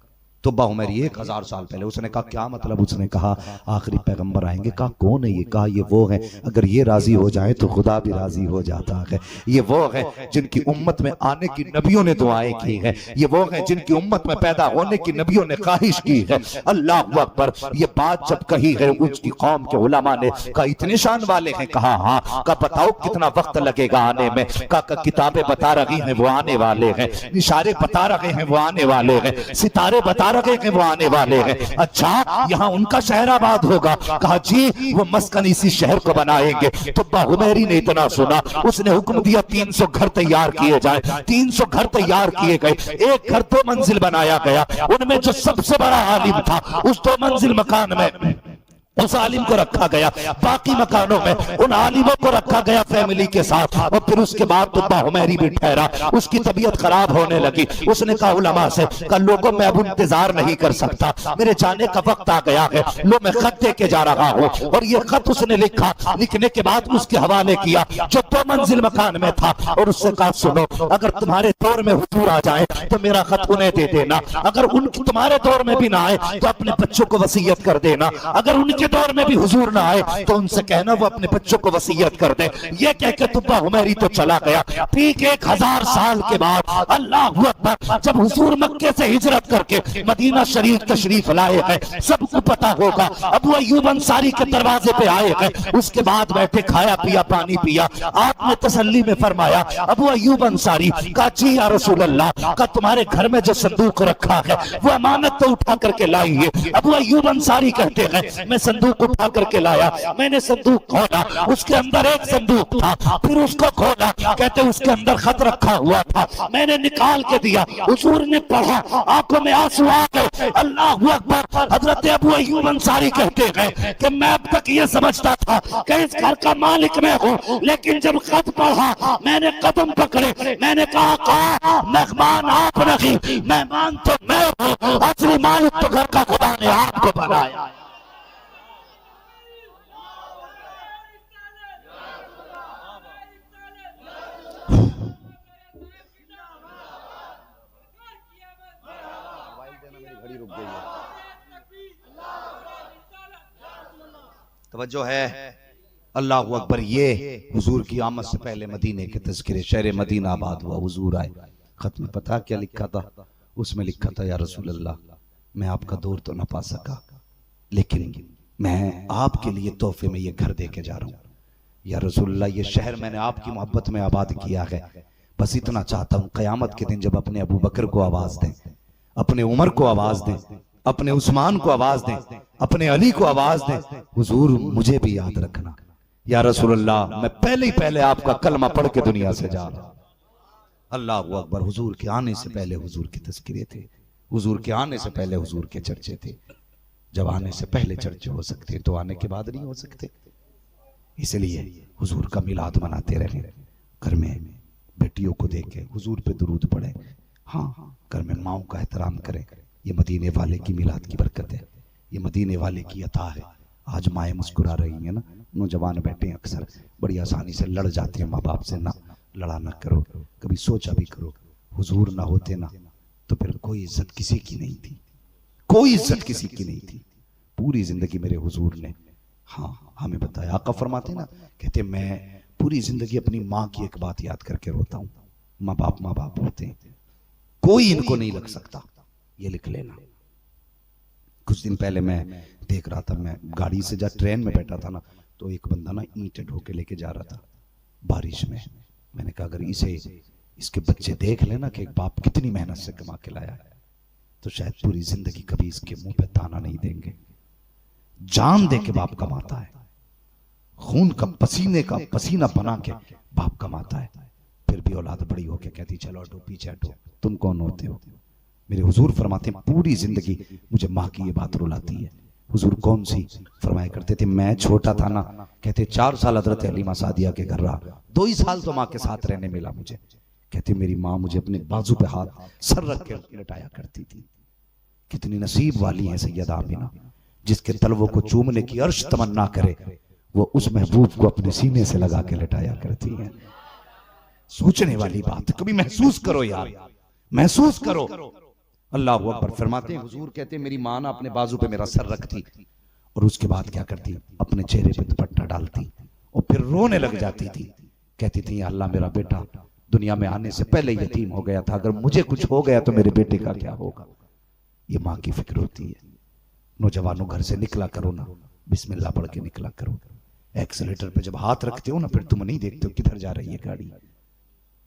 तो हुमैरी 1000 साल पहले उसने कहा क्या मतलब? उसने कहा आखिरी पैगंबर आएंगे। कहा कौन है ये? कहा ये वो है, अगर ये राजी हो जाए तो खुदा भी राजी हो जाता है। ये वो है जिनकी उम्मत में आने की नबियों ने दुआएं की है। ये वो है जिनकी उम्मत में पैदा होने की नबियों ने ख्वाहिश की है। अल्लाह अकबर। ये बात जब कही है उसकी कौम के उलमा ने कहा इतने शान वाले हैं? कहा हाँ। कहा बताओ कितना वक्त लगेगा आने में? कहा किताबें बता रही हैं वो आने वाले हैं, इशारे बता रहे हैं वो आने वाले हैं, सितारे बता रहे हैं वो आने वाले हैं। अच्छा, यहाँ उनका शहर आबाद होगा? कहा जी वो मस्कन इसी शहर को बनाएंगे। तो हुमैरी ने इतना सुना, उसने हुक्म दिया 300 घर तैयार किए जाए। 300 घर तैयार किए गए। एक घर 2 मंजिल बनाया गया। उनमें जो सबसे बड़ा आलिम था उस 2 मंजिल मकान में उस आलिम को रखा गया। बाकी मकानों में उन आलिमों को रखा गया फैमिली के साथ। और फिर उसके बाद तुब्बा हुमैरी भी ठहरा। उसकी तबीयत खराब होने लगी। उसने कहा उलमा से, कहा लोगों मैं अब इंतजार नहीं कर सकता, मेरे जाने का वक्त आ गया है। लो मैं खत दे के जा रहा हूँ। और ये खत उसने लिखा। लिखने के बाद उसके हवाले किया जो 2 मंजिल मकान में था। और उससे कहा सुनो, अगर तुम्हारे दौर में हुजूर आ जाए तो मेरा खत उन्हें दे देना। अगर उनकी तुम्हारे दौर में भी ना आए तो अपने बच्चों को वसीयत कर देना। अगर उनके दौर में भी हुजूर ना आए तो उनसे कहना वो अपने बच्चों को वसीयत कर दे। ये कह के तुब्बा हुमैरी तो चला गया। ठीक 1000 साल के बाद अल्लाह अकबर, जब हुजूर मक्के से हिजरत करके मदीना शरीफ तशरीफ लाए हैं, सबको पता होगा अबू अय्यूब अंसारी के दरवाजे पे आए हैं। उसके बाद बैठे, खाया पिया, पानी पिया। आपने तसल्ली में फरमाया अबू अय्यूब अंसारी का जी या रसूल अल्लाह का तुम्हारे घर में जो संदूक रखा है वो अमानत तो उठा करके लाई है। अबू अय्यूब अंसारी कहते हैं मैं संदूक उठा करके लाया। मैंने संदूक खोला, उसके अंदर एक संदूक था। फिर उसको खोला, कहते उसके अंदर खत रखा हुआ था। मैंने निकाल के दिया, हुजूर ने पढ़ा, आंखों में आंसू आ गए। अल्लाह अकबर। हजरत अबू अय्यूब अंसारी कहते हैं कि मैं अब तक ये समझता था कि इस घर का मालिक मैं हूँ, लेकिन जब खत पढ़ा मैंने कदम पकड़े। मैंने कहा मेहमान आप नहीं, मेहमान तो मैं हूँ, असली मालिक तो घर का खुदा ने आपको बनाया। तवज्जो है। अल्लाह अकबर। ये हुजूर की आमद से पहले मदीने के तज़किरे, शहर मदीना आबाद हुआ, हुजूर आए। खत में पता क्या लिखा था? उसमें लिखा था या रसूल अल्लाह, मैं आपका दौर तो ना पा सका, लेकिन मैं आपके लिए तोहफे में ये घर दे के जा रहा हूँ। या रसूल अल्लाह, ये शहर मैंने आपकी मोहब्बत में आबाद किया है। बस इतना चाहता हूँ क़यामत के दिन जब अपने अबू बकर को आवाज दें, अपने उमर को आवाज दें, अपने उस्मान को आवाज दें, अपने अली को आवाज दें, हुजूर मुझे भी याद रखना। या रसूल अल्लाह, मैं पहले ही पहले आपका कलमा पढ़ के दुनिया से जा रहा। अल्लाह अकबर। हुजूर के आने से पहले हुजूर के तज़किरे थे, हुजूर के आने से पहले हुजूर के चर्चे थे। जब आने से पहले चर्चे हो सकते तो आने के बाद नहीं हो सकते। इसलिए हुजूर का मिलाद मनाते रहे। घर में बेटियों को देखे, हुजूर पे दुरूद पढ़े। हाँ, घर में माओ का एहतराम करें। ये मदीने वाले की मिलाद की बरकत है, ये मदीने वाले की अता है। आज माएँ मुस्कुरा रही हैं ना, नौजवान बैठे हैं अक्सर बड़ी आसानी से लड़ जाते हैं माँ बाप से। ना, लड़ा ना करो, कभी सोचा भी करो, हुजूर ना होते ना तो फिर कोई इज्जत किसी की नहीं थी, कोई इज्जत किसी की नहीं थी। पूरी जिंदगी मेरे हुजूर ने हाँ हमें बताया। आका फरमाते ना, कहते मैं पूरी जिंदगी अपनी माँ की एक बात याद करके रोता हूँ। माँ बाप होते हैं, कोई इनको नहीं लग सकता, ये लिख लेना। कुछ दिन पहले मैं देख रहा था, मैं गाड़ी से जा ट्रेन में बैठा था ना, तो एक बंदा ना ईंटें ढो के लेके जा रहा था बारिश में। मैंने कहा अगर इसके बच्चे देख लेना कि एक बाप कितनी मेहनत से कमा के लाया है, तो शायद पूरी जिंदगी कभी इसके मुंह पे ताना नहीं देंगे। जान दे के बाप कमाता है, खून का पसीना बना के बाप कमाता है। फिर भी औलाद बड़ी होके कहती चलो हटो, पीछे हटो, तुम कौन होते हो। मेरे हुजूर फरमाते पूरी जिंदगी मुझे माँ की ये बात रुलाती है। हुजूर कौन सी? फरमाया करते थे मैं छोटा था ना, कहते 4 साल हजरत हलीमा सादिया के घर रहा, 2 ही साल तो माँ के साथ रहने मिला मुझे। कहते मेरी माँ मुझे अपने बाजू पे हाथ सर रख के लटाया करती थी। कितनी नसीब वाली है सैयदा आमिना। जिसके तलवों को चूमने की अर्श तमन्ना करे, वो उस महबूब को अपने सीने से लगा के लटाया करती है। सोचने वाली बात, कभी महसूस करो यार, महसूस करो। अल्लाह अकबर। फरमाते हैं हुजूर कहते हैं मेरी माँ ना अपने बाजू पे मेरा सर रखती और उसके बाद क्या करती, अपने चेहरे पे दुपट्टा डालती और फिर रोने लग जाती थी। कहती थी अल्लाह मेरा बेटा दुनिया में आने से पहले यतीम हो गया था, अगर मुझे कुछ हो गया तो मेरे बेटे का क्या होगा। ये माँ की फिक्र होती है। नौजवानों घर से निकला करो ना, बिस्मिल्लाह पढ़ के निकला करो। एक्सीलेटर पे जब हाथ रखते हो ना, फिर तुम नहीं देखते हो किधर जा रही है गाड़ी।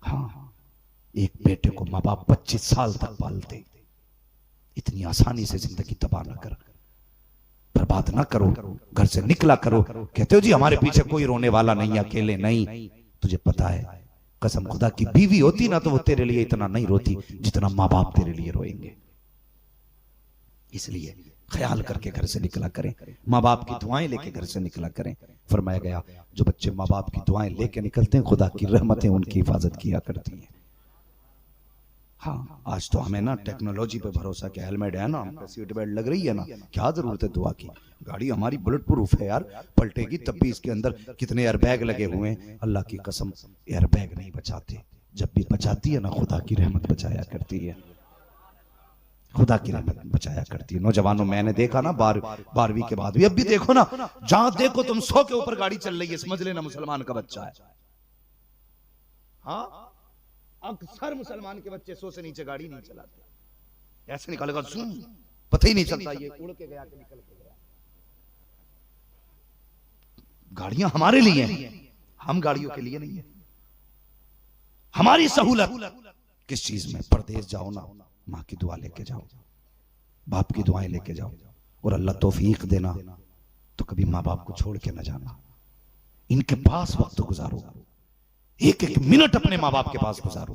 हाँ, एक बेटे को माँ बाप 25 साल तक पालते, इतनी आसानी से जिंदगी तबाह ना कर, बर्बाद ना करो। घर से निकला करो। कहते हो जी हमारे पीछे कोई रोने वाला नहीं, अकेले नहीं। तुझे पता है कसम खुदा की बीवी होती ना तो वो तेरे लिए इतना नहीं रोती जितना माँ बाप तेरे लिए रोएंगे। इसलिए ख्याल करके घर से निकला करें, माँ बाप की दुआएं लेके घर से निकला करें। फरमाया गया जो बच्चे माँ बाप की दुआएं लेके निकलते हैं खुदा की रहमतें उनकी हिफाजत किया करती हैं। हाँ, आज तो हमें ना टेक्नोलॉजी पे भरोसा, क्या हेलमेट है ना, सीट बेल्ट लग रही है ना, क्या जरूरत है दुआ की। गाड़ी हमारी बुलेट प्रूफ है यार, पलटेगी तब भी इसके अंदर कितने एयरबैग लगे हुए हैं। अल्लाह की कसम एयरबैग नहीं बचाते, जब भी बचाती है ना खुदा की रहमत बचाया करती है, खुदा की रहमत बचाया करती है। नौजवानों मैंने देखा ना 12वीं के बाद भी, अब भी देखो ना, जहां देखो तुम 100 के ऊपर गाड़ी चल रही है, समझ लेना मुसलमान का बच्चा है। हाँ, अक्सर मुसलमान के बच्चे 100 से नीचे गाड़ी नहीं चलाते। ऐसे निकालेगा पता ही नहीं चलता ये उड़ के गया कि निकल के गया। गाड़ियां हमारे लिए हैं, हम गाड़ियों के लिए नहीं है। हमारी सहूलत किस चीज में, परदेश जाओ ना, माँ की दुआ लेके जाओ, बाप की दुआएं लेके जाओ, और अल्लाह तौफीक देना तो कभी माँ बाप को छोड़ के ना जाना। इनके पास वक्त गुजारो, एक एक मिनट अपने माँ बाप के पास गुजारो।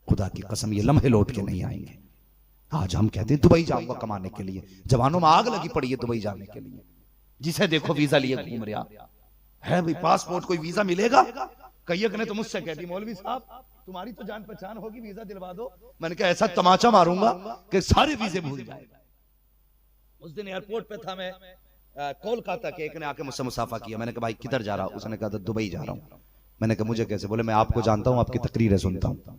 खुदा की कसम ये लम्हे लौट के नहीं आएंगे। आज हम कहते हैं दुबई जाऊंगा कमाने के लिए, जवानों में आग लगी पड़ी है दुबई जाने के लिए। जिसे देखो वीजा लिए घूम रहा है भाई, पासपोर्ट कोई वीजा मिलेगा। कईक ने तो मुझसे कहती मौलवी साहब तुम्हारी तो जान पहचान होगी, वीजा दिलवा दो। मैंने कहा ऐसा तमाचा मारूंगा कि सारे वीजे भूल जाएगा। उस दिन एयरपोर्ट पे था मैं, कोलकाता के, एक ने आके मुझसे मुसाफा किया। मैंने कहा भाई किधर जा रहा हूं? उसने कहा दुबई जा रहा हूं। मैंने कहा मुझे कैसे? बोले मैं आपको जानता हूं, आपकी तकरीरें सुनता हूं।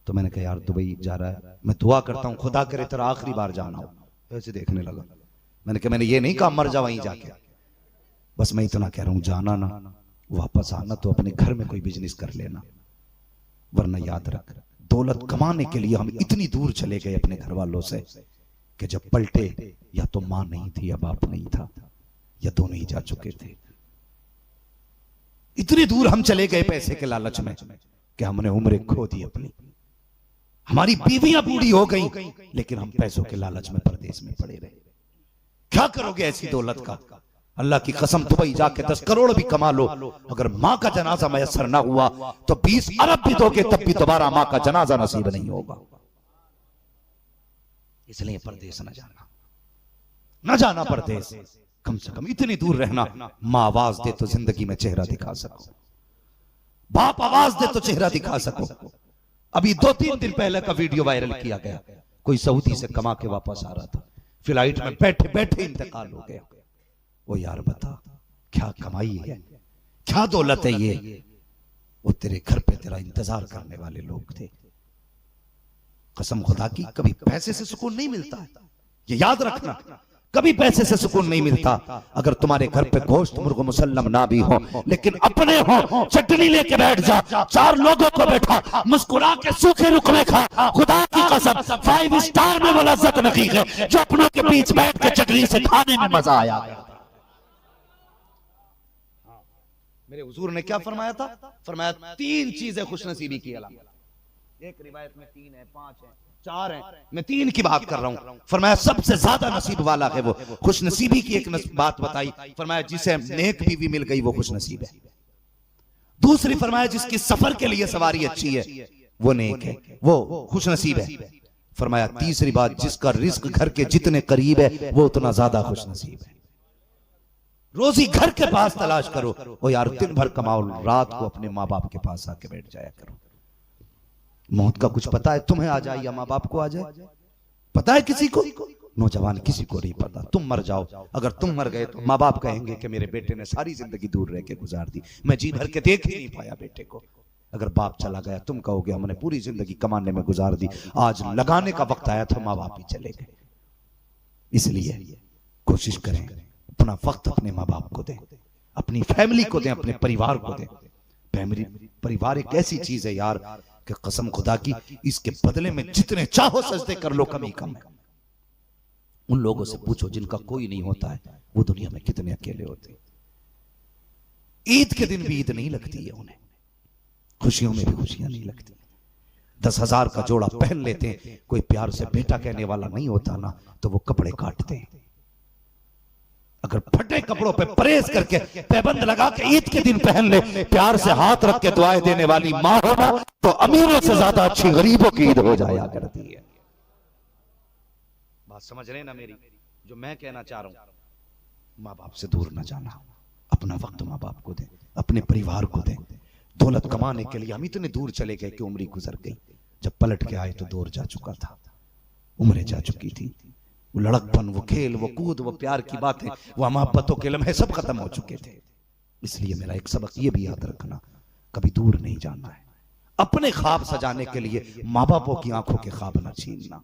तो मैंने कहा यार दुबई जा रहा है, मैं दुआ करता हूं खुदा करे तेरा आखिरी बार जाना हो। ऐसे देखने लगा। मैंने कहा मैंने ये नहीं कहा मर जा वहीं जाके, बस मैं इतना कह रहा हूं जाना ना, वापस आना तो अपने घर में कोई बिजनेस कर लेना, वरना याद रख दौलत कमाने के लिए हम इतनी दूर चले गए अपने घर वालों से कि जब पलटे या तो मां नहीं थी या बाप नहीं था, या दोनों ही जा चुके थे। इतनी दूर हम चले गए पैसे के लालच में कि हमने उम्र खो दी अपनी। हमारी बीवियां बूढ़ी हो गई, लेकिन हम पैसों के लालच में परदेश में पड़े रहे। क्या करोगे ऐसी दौलत का? अल्लाह की कसम दुबई जाके 10 करोड़ भी कमा लो, अगर मां का जनाजा मैसर ना हुआ तो 20 अरब भी दोगे तब भी दोबारा मां का जनाजा नसीब नहीं होगा। इसलिए परदेश न जाना, न जाना परदेश। कम से कम इतनी दूर रहना, मां आवाज दे तो जिंदगी में चेहरा दिखा सको, बाप आवाज दे तो चेहरा दिखा सको। अभी 2-3 दिन पहले का वीडियो वायरल किया गया, कोई सऊदी से कमा के वापस आ रहा था, फ्लाइट में बैठे बैठे इंतकाल हो गया। वो यार बता क्या कमाई है, क्या दौलत है ये? वो तेरे घर पे तेरा इंतजार करने वाले लोग थे। कसम खुदा की कभी पैसे से सुकून नहीं मिलता है, ये याद रखना। कभी पैसे से सुकून नहीं मिलता। अगर तुम्हारे घर पे गोश्त मुर्ग मुसल्लम ना भी हो, लेकिन अपने हो, चटनी लेके बैठ जा, 4 लोगों को बैठा, मुस्कुरा के सूखे रुकने खा। खुदा की कसम 5 स्टार में वो लज्जत नहीं है जो अपनों के बीच बैठ के चटनी से खाने में मजा आया। मेरे हुजूर ने क्या फरमाया था? फरमाया 3 चीजें खुशनसीबी की अलामत। एक रिवायत में 3 है, 5 है, 4 है, मैं 3 की बात कर रहा हूं। फरमाया सबसे ज्यादा नसीब वाला है वो। खुशनसीबी की एक बात बताई, फरमाया जिसे नेक बीवी मिल गई वो खुशनसीब है। दूसरी फरमाया जिसकी सफर के लिए सवारी अच्छी है वो नेक है, वो खुशनसीब है। फरमाया तीसरी बात जिसका रिस्क घर के जितने करीब है वो उतना ज्यादा खुशनसीब है। रोजी घर के पास तलाश करो, ओ यार दिन भर कमाओ, रात को अपने माँ बाप के पास आके बैठ जाया करो। मौत का कुछ पता है तुम्हें आ जाए या माँ बाप को आ जाए? पता है किसी को? नौजवान किसी को नहीं पता, तुम मर जाओ, अगर तुम मर गए तो माँ बाप कहेंगे कि मेरे बेटे ने सारी जिंदगी दूर रह के गुजार दी, मैं जी भर के देख ही नहीं पाया बेटे को। अगर बाप चला गया तुम कहोगे हमने पूरी जिंदगी कमाने में गुजार दी, आज लगाने का वक्त आया तो माँ बाप ही चले गए। इसलिए कोशिश करें अपना वक्त अपने माँ बाप को दें, अपनी फैमिली को दें, अपने परिवार को दें। परिवार एक ऐसी चीज है यार कि कसम खुदा की, इसके बदले में जितने चाहो सजदे कर लो कमी कम है। उन लोगों से पूछो जिनका कोई नहीं होता है, वो दुनिया में कितने अकेले होते हैं। ईद के दिन भी ईद नहीं लगती है उन्हें, खुशियों में भी खुशियां नहीं लगती। 10,000 का जोड़ा पहन लेते हैं, कोई प्यार से बेटा कहने वाला नहीं होता ना तो वो कपड़े काटते हैं। अगर फटे कपड़ों पे परहेज करके पैबंद लगा के ईद के दिन पहन ले, प्यार से हाथ रख के दुआएं देने वाली मां हो ना, तो अमीरों से ज्यादा अच्छी गरीबों की ईद हो जाया करती है। बात समझ रहे हैं ना मेरी? जो मैं कहना चाह रहा हूं, माँ बाप से दूर ना जाना, अपना वक्त माँ बाप को दें, अपने परिवार को दें। दौलत कमाने के लिए हम इतने दूर चले गए कि उम्र गुजर गई, जब पलट के आए तो दौर जा चुका था, उम्रें जा चुकी थी। वो लड़कपन, वो खेल, वो कूद, वो प्यार की बातें, वो मोहब्बतों के लम्हे सब खत्म हो चुके थे। इसलिए मेरा एक सबक ये भी याद रखना, कभी दूर नहीं जाना है। अपने ख्वाब सजाने के लिए माँ बापों की आंखों के ख्वाब न छीनना।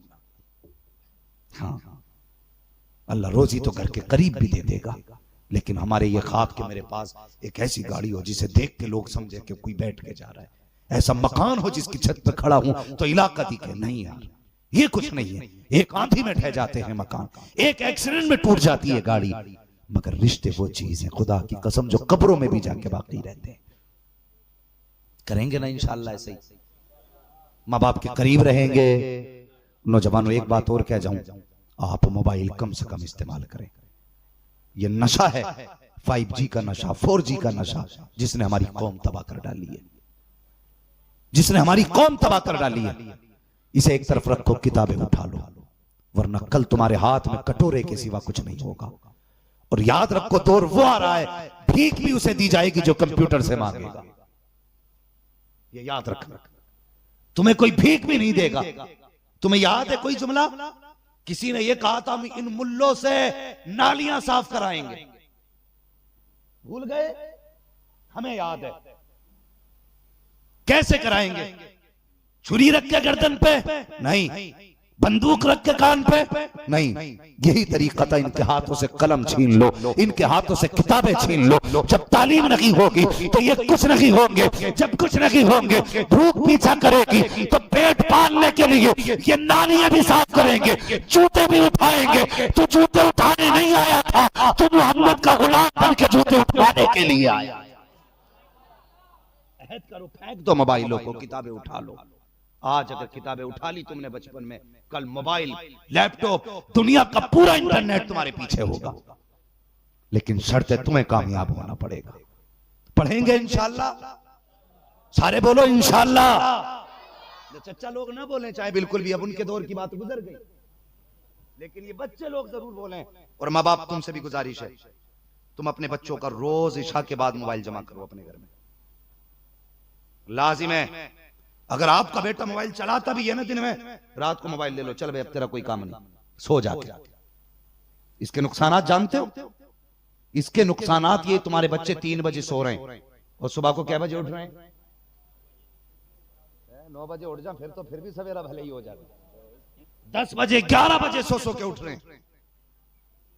हाँ, अल्लाह रोजी तो घर के करीब भी दे देगा, लेकिन हमारे ये ख्वाब कि मेरे पास एक ऐसी गाड़ी हो जिसे देख के लोग समझे कि कोई बैठ के जा रहा है, ऐसा मकान हो जिसकी छत पर खड़ा हूं तो इलाका दिखे, नहीं यार ये कुछ नहीं है। एक आंधी में ढह जाते हैं मकान, एक एक्सीडेंट में टूट जाती है गाड़ी, मगर रिश्ते वो चीज है खुदा की कसम जो कब्रों में भी जाके बाकी रहते हैं। करेंगे ना इंशाअल्लाह ऐसे ही, माँ बाप के करीब रहेंगे। नौजवानों एक बात और कह जाऊं, आप मोबाइल कम से कम इस्तेमाल करें। ये नशा है 5G का नशा, 4G का नशा, जिसने हमारी कौम तबाह कर डाली है, जिसने हमारी कौम तबाह कर डाली है। इसे एक तरफ रखो, किताबें उठा लो, वरना कल तुम्हारे हाथ में कटोरे के सिवा कुछ नहीं होगा। और याद रखो दौर वो आ रहा है, भीख भी उसे दी जाएगी जो कंप्यूटर से मांगेगा। ये याद रखना, तुम्हें कोई भीख भी नहीं देगा। तुम्हें याद है कोई जुमला, किसी ने यह कहा था हम इन मुल्लों से नालियां साफ कराएंगे, भूल गए? हमें याद है। कैसे कराएंगे? छुरी रख के गर्दन पे नहीं, बंदूक रख के कान पे नहीं। यही तरीका था, इनके हाथों से कलम छीन लो, इनके हाथों से किताबें छीन लो। जब तालीम नहीं होगी तो ये कुछ नहीं होंगे, जब कुछ नहीं होंगे भूख पीछा करेगी तो पेट पालने के लिए ये नालियां भी साफ करेंगे, जूते भी उठाएंगे। तो जूते उठाने नहीं आया था, तो मोहम्मद का गुलाम बन के जूते उठाने के लिए आया। अहद करो, फेंक दो मोबाइलों को, किताबें उठा लो। आज अगर किताबें उठा ली तुमने बचपन में, कल मोबाइल, लैपटॉप, दुनिया का पूरा इंटरनेट तुम्हारे पीछे होगा। लेकिन शर्त है तुम्हें कामयाब होना पड़ेगा। पढ़ेंगे इंशाअल्लाह, सारे बोलो इंशाअल्लाह। चच्चा लोग ना बोले चाहे बिल्कुल भी, अब उनके दौर की बात गुजर गई, लेकिन ये बच्चे लोग जरूर बोलें। और माँ बाप तुमसे भी गुजारिश है, तुम अपने बच्चों का रोज इशा के बाद मोबाइल जमा करो अपने घर में, लाजिम है। अगर आपका बेटा मोबाइल चलाता भी है ना दिन में, रात को मोबाइल ले लो, चल भाई अब तेरा कोई काम नहीं, सो जाके। इसके नुकसानात जानते हो? इसके नुकसानात ये, तुम्हारे बच्चे 3 बजे सो रहे हैं और सुबह को क्या बजे उठ रहे हैं? 9 बजे उठ जा, फिर भी सवेरा भले ही हो जाता। 10 बजे 11 बजे सो के उठ रहे हैं।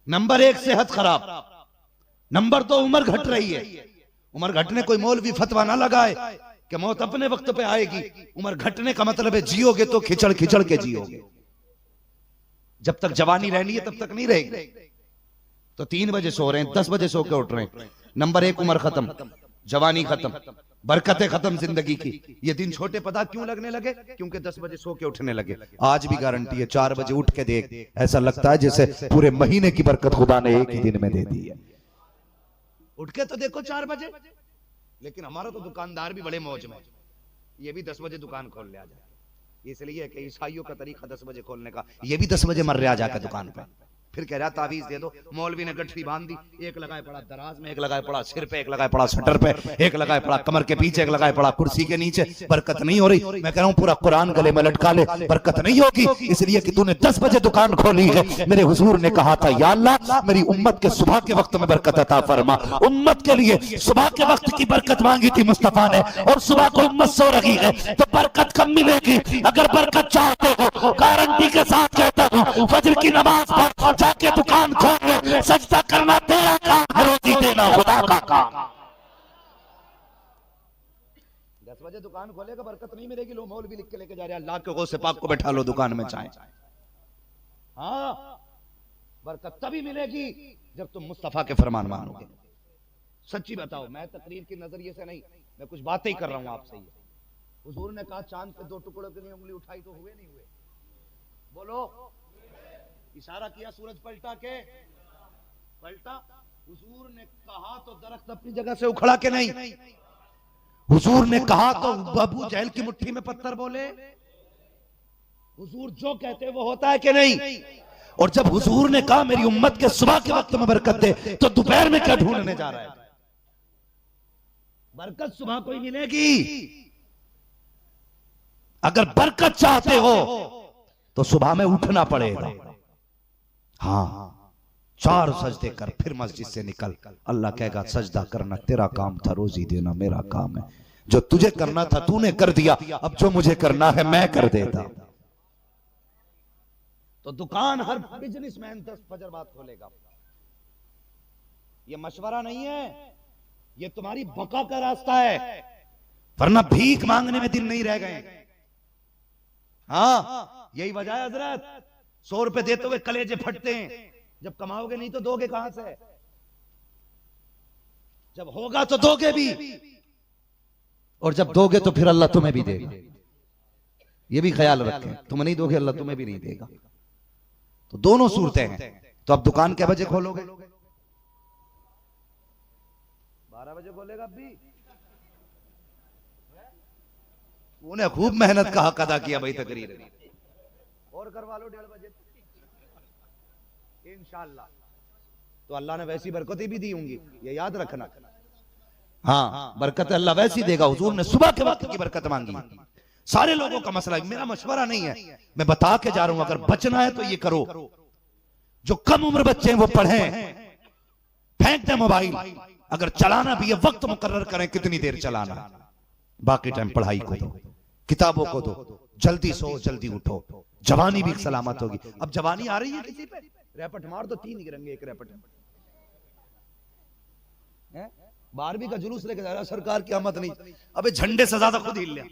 नंबर 1 सेहत खराब, नंबर 2 उम्र घट रही है। उम्र घटने कोई मौलवी फतवा ना लगाए कि मौत अपने वक्त पे आएगी। उम्र घटने का मतलब है जियोगे तो खिचड़ खिचड़ के जियोगे, जब तक जवानी रहनी है तब तक नहीं रहेगी। तो 3 बजे सो रहे हैं, 10 बजे सो के उठ रहे हैं। नंबर 1 उम्र खत्म, जवानी खत्म, बरकतें खत्म जिंदगी की। ये दिन छोटे पता क्यों लगने लगे? क्योंकि 10 बजे सो के उठने लगे। आज भी गारंटी है, 4 बजे उठ के देख, ऐसा लगता है जैसे पूरे महीने की बरकत खुदा ने एक ही दिन में दे दी है। उठ के तो देखो 4 बजे। लेकिन हमारा तो दुकानदार भी बड़े मौज में, ये भी 10 बजे दुकान खोल ले आ जाए। इसलिए कि ईसाइयों का तरीका 10 बजे खोलने का, ये भी 10 बजे मर रहे आ जाकर दुकान पे। फिर कह रहा तावीज दे दो। मौलवी ने गठरी बांध दी, एक लगाए पड़ा दराज में, एक लगाए पड़ा सिर पे, एक लगाए पड़ा सटर पे, एक लगाए पड़ा कमर के पीछे, एक लगाए पड़ा कुर्सी के नीचे। बरकत नहीं हो रही। मैं कह रहा हूं पूरा कुरान गले में लटका ले, बरकत नहीं होगी, इसलिए कि तूने 10 बजे दुकान खोली है। मेरे हुजूर ने कहा था या अल्लाह मेरी उम्मत के सुबह के वक्त में बरकत अता फरमा। उम्मत के लिए सुबह के वक्त की बरकत मांगी थी मुस्तफा ने, और सुबह को उम्मत सो रही है तो बरकत कब मिलेगी? अगर बरकत चाहते हो गारंटी के साथ कहता हूं फजर की नमाज पढ़, जाके दुकान खोल ले, सजदा करना तेरा काम है, रोटी देना खुदा का काम। 10 बजे दुकान खोलेगा बरकत नहीं मिलेगी। लोग मौलवी लिख के लेके जा रहे हैं अल्लाह के गौसे पाक को बैठा लो दुकान में चाय। हाँ, बरकत तभी मिलेगी जब तुम मुस्तफा के फरमान मानोगे। सच्ची बताओ, मैं तकरीर के नजरिए से नहीं, मैं कुछ बातें ही कर रहा हूं आपसे। हुजूर ने कहा चांद पे 2 टुकड़ों के लिए उंगली उठाई तो हुए नहीं हुए? बोलो। इशारा किया सूरज पलटा के, पलटा। हुजूर ने कहा तो दरख्त अपनी जगह से उखड़ा के नहीं? हुजूर ने कहा तो अबू जहल की मुट्ठी में पत्थर बोले? हुजूर जो कहते वो होता है कि नहीं? और जब हुजूर ने कहा मेरी उम्मत के सुबह के वक्त में बरकत दे, तो दोपहर में क्या ढूंढने जा रहा है? बरकत सुबह को ही मिलेगी। अगर बरकत चाहते हो तो सुबह में उठना पड़ेगा। हाँ, 4 सजदे कर फिर मस्जिद से निकल। अल्लाह कहेगा सजदा करना तेरा काम था, रोजी देना मेरा काम है। जो तुझे करना था तूने कर दिया, अब जो मुझे करना है मैं कर देता। तो दुकान हर बिजनेसमैन 10 फजर बाद खोलेगा। ये मशवरा नहीं है, ये तुम्हारी बका का रास्ता है, वरना भीख मांगने में दिन नहीं रह गए। हाँ, यही वजह है हजरत, 100 रुपए देते हुए कलेजे फटते हैं। जब कमाओगे नहीं तो दोगे कहां से? जब होगा तो दोगे भी, और जब दोगे तो फिर अल्लाह तुम्हें भी देगा। ये भी ख्याल रखें, तुम नहीं दोगे अल्लाह तुम्हें भी नहीं देगा। तो दोनों सूरतें हैं। तो अब दुकान क्या बजे खोलोगे? 12 बजे खोलेगा। अभी उन्हें खूब मेहनत का हक अदा किया भाई तकरीर, और करवा लो 1:30 बजे इंशाअल्लाह। तो अल्लाह ने वैसी बरकतें भी दी होंगी, ये याद रखना। हाँ, बरकत अल्लाह वैसी देगा। हुजूर ने सुबह के वक्त की बरकत मांगी। सारे लोगों का मसला है, मेरा मशवरा नहीं है, मैं बता के जा रहा हूं। अगर बचना है तो ये करो। जो कम उम्र बच्चे हैं वो पढ़ें, फेंक दें मोबाइल। अगर चलाना भी है वक्त मुकर्रर करें कितनी देर चलाना, बाकी टाइम पढ़ाई को दो, किताबों को दो। जल्दी सो जल्दी उठो, जवानी भी सलामत होगी। अब जवानी आ रही है किसी पे, रैपट मार दो, 3 गिरेंगे एक रैपट में। 12वीं का जुलूस लेके जा रहा सरकार की आमद नहीं। अबे झंडे से ज्यादा खुद हिल लिया,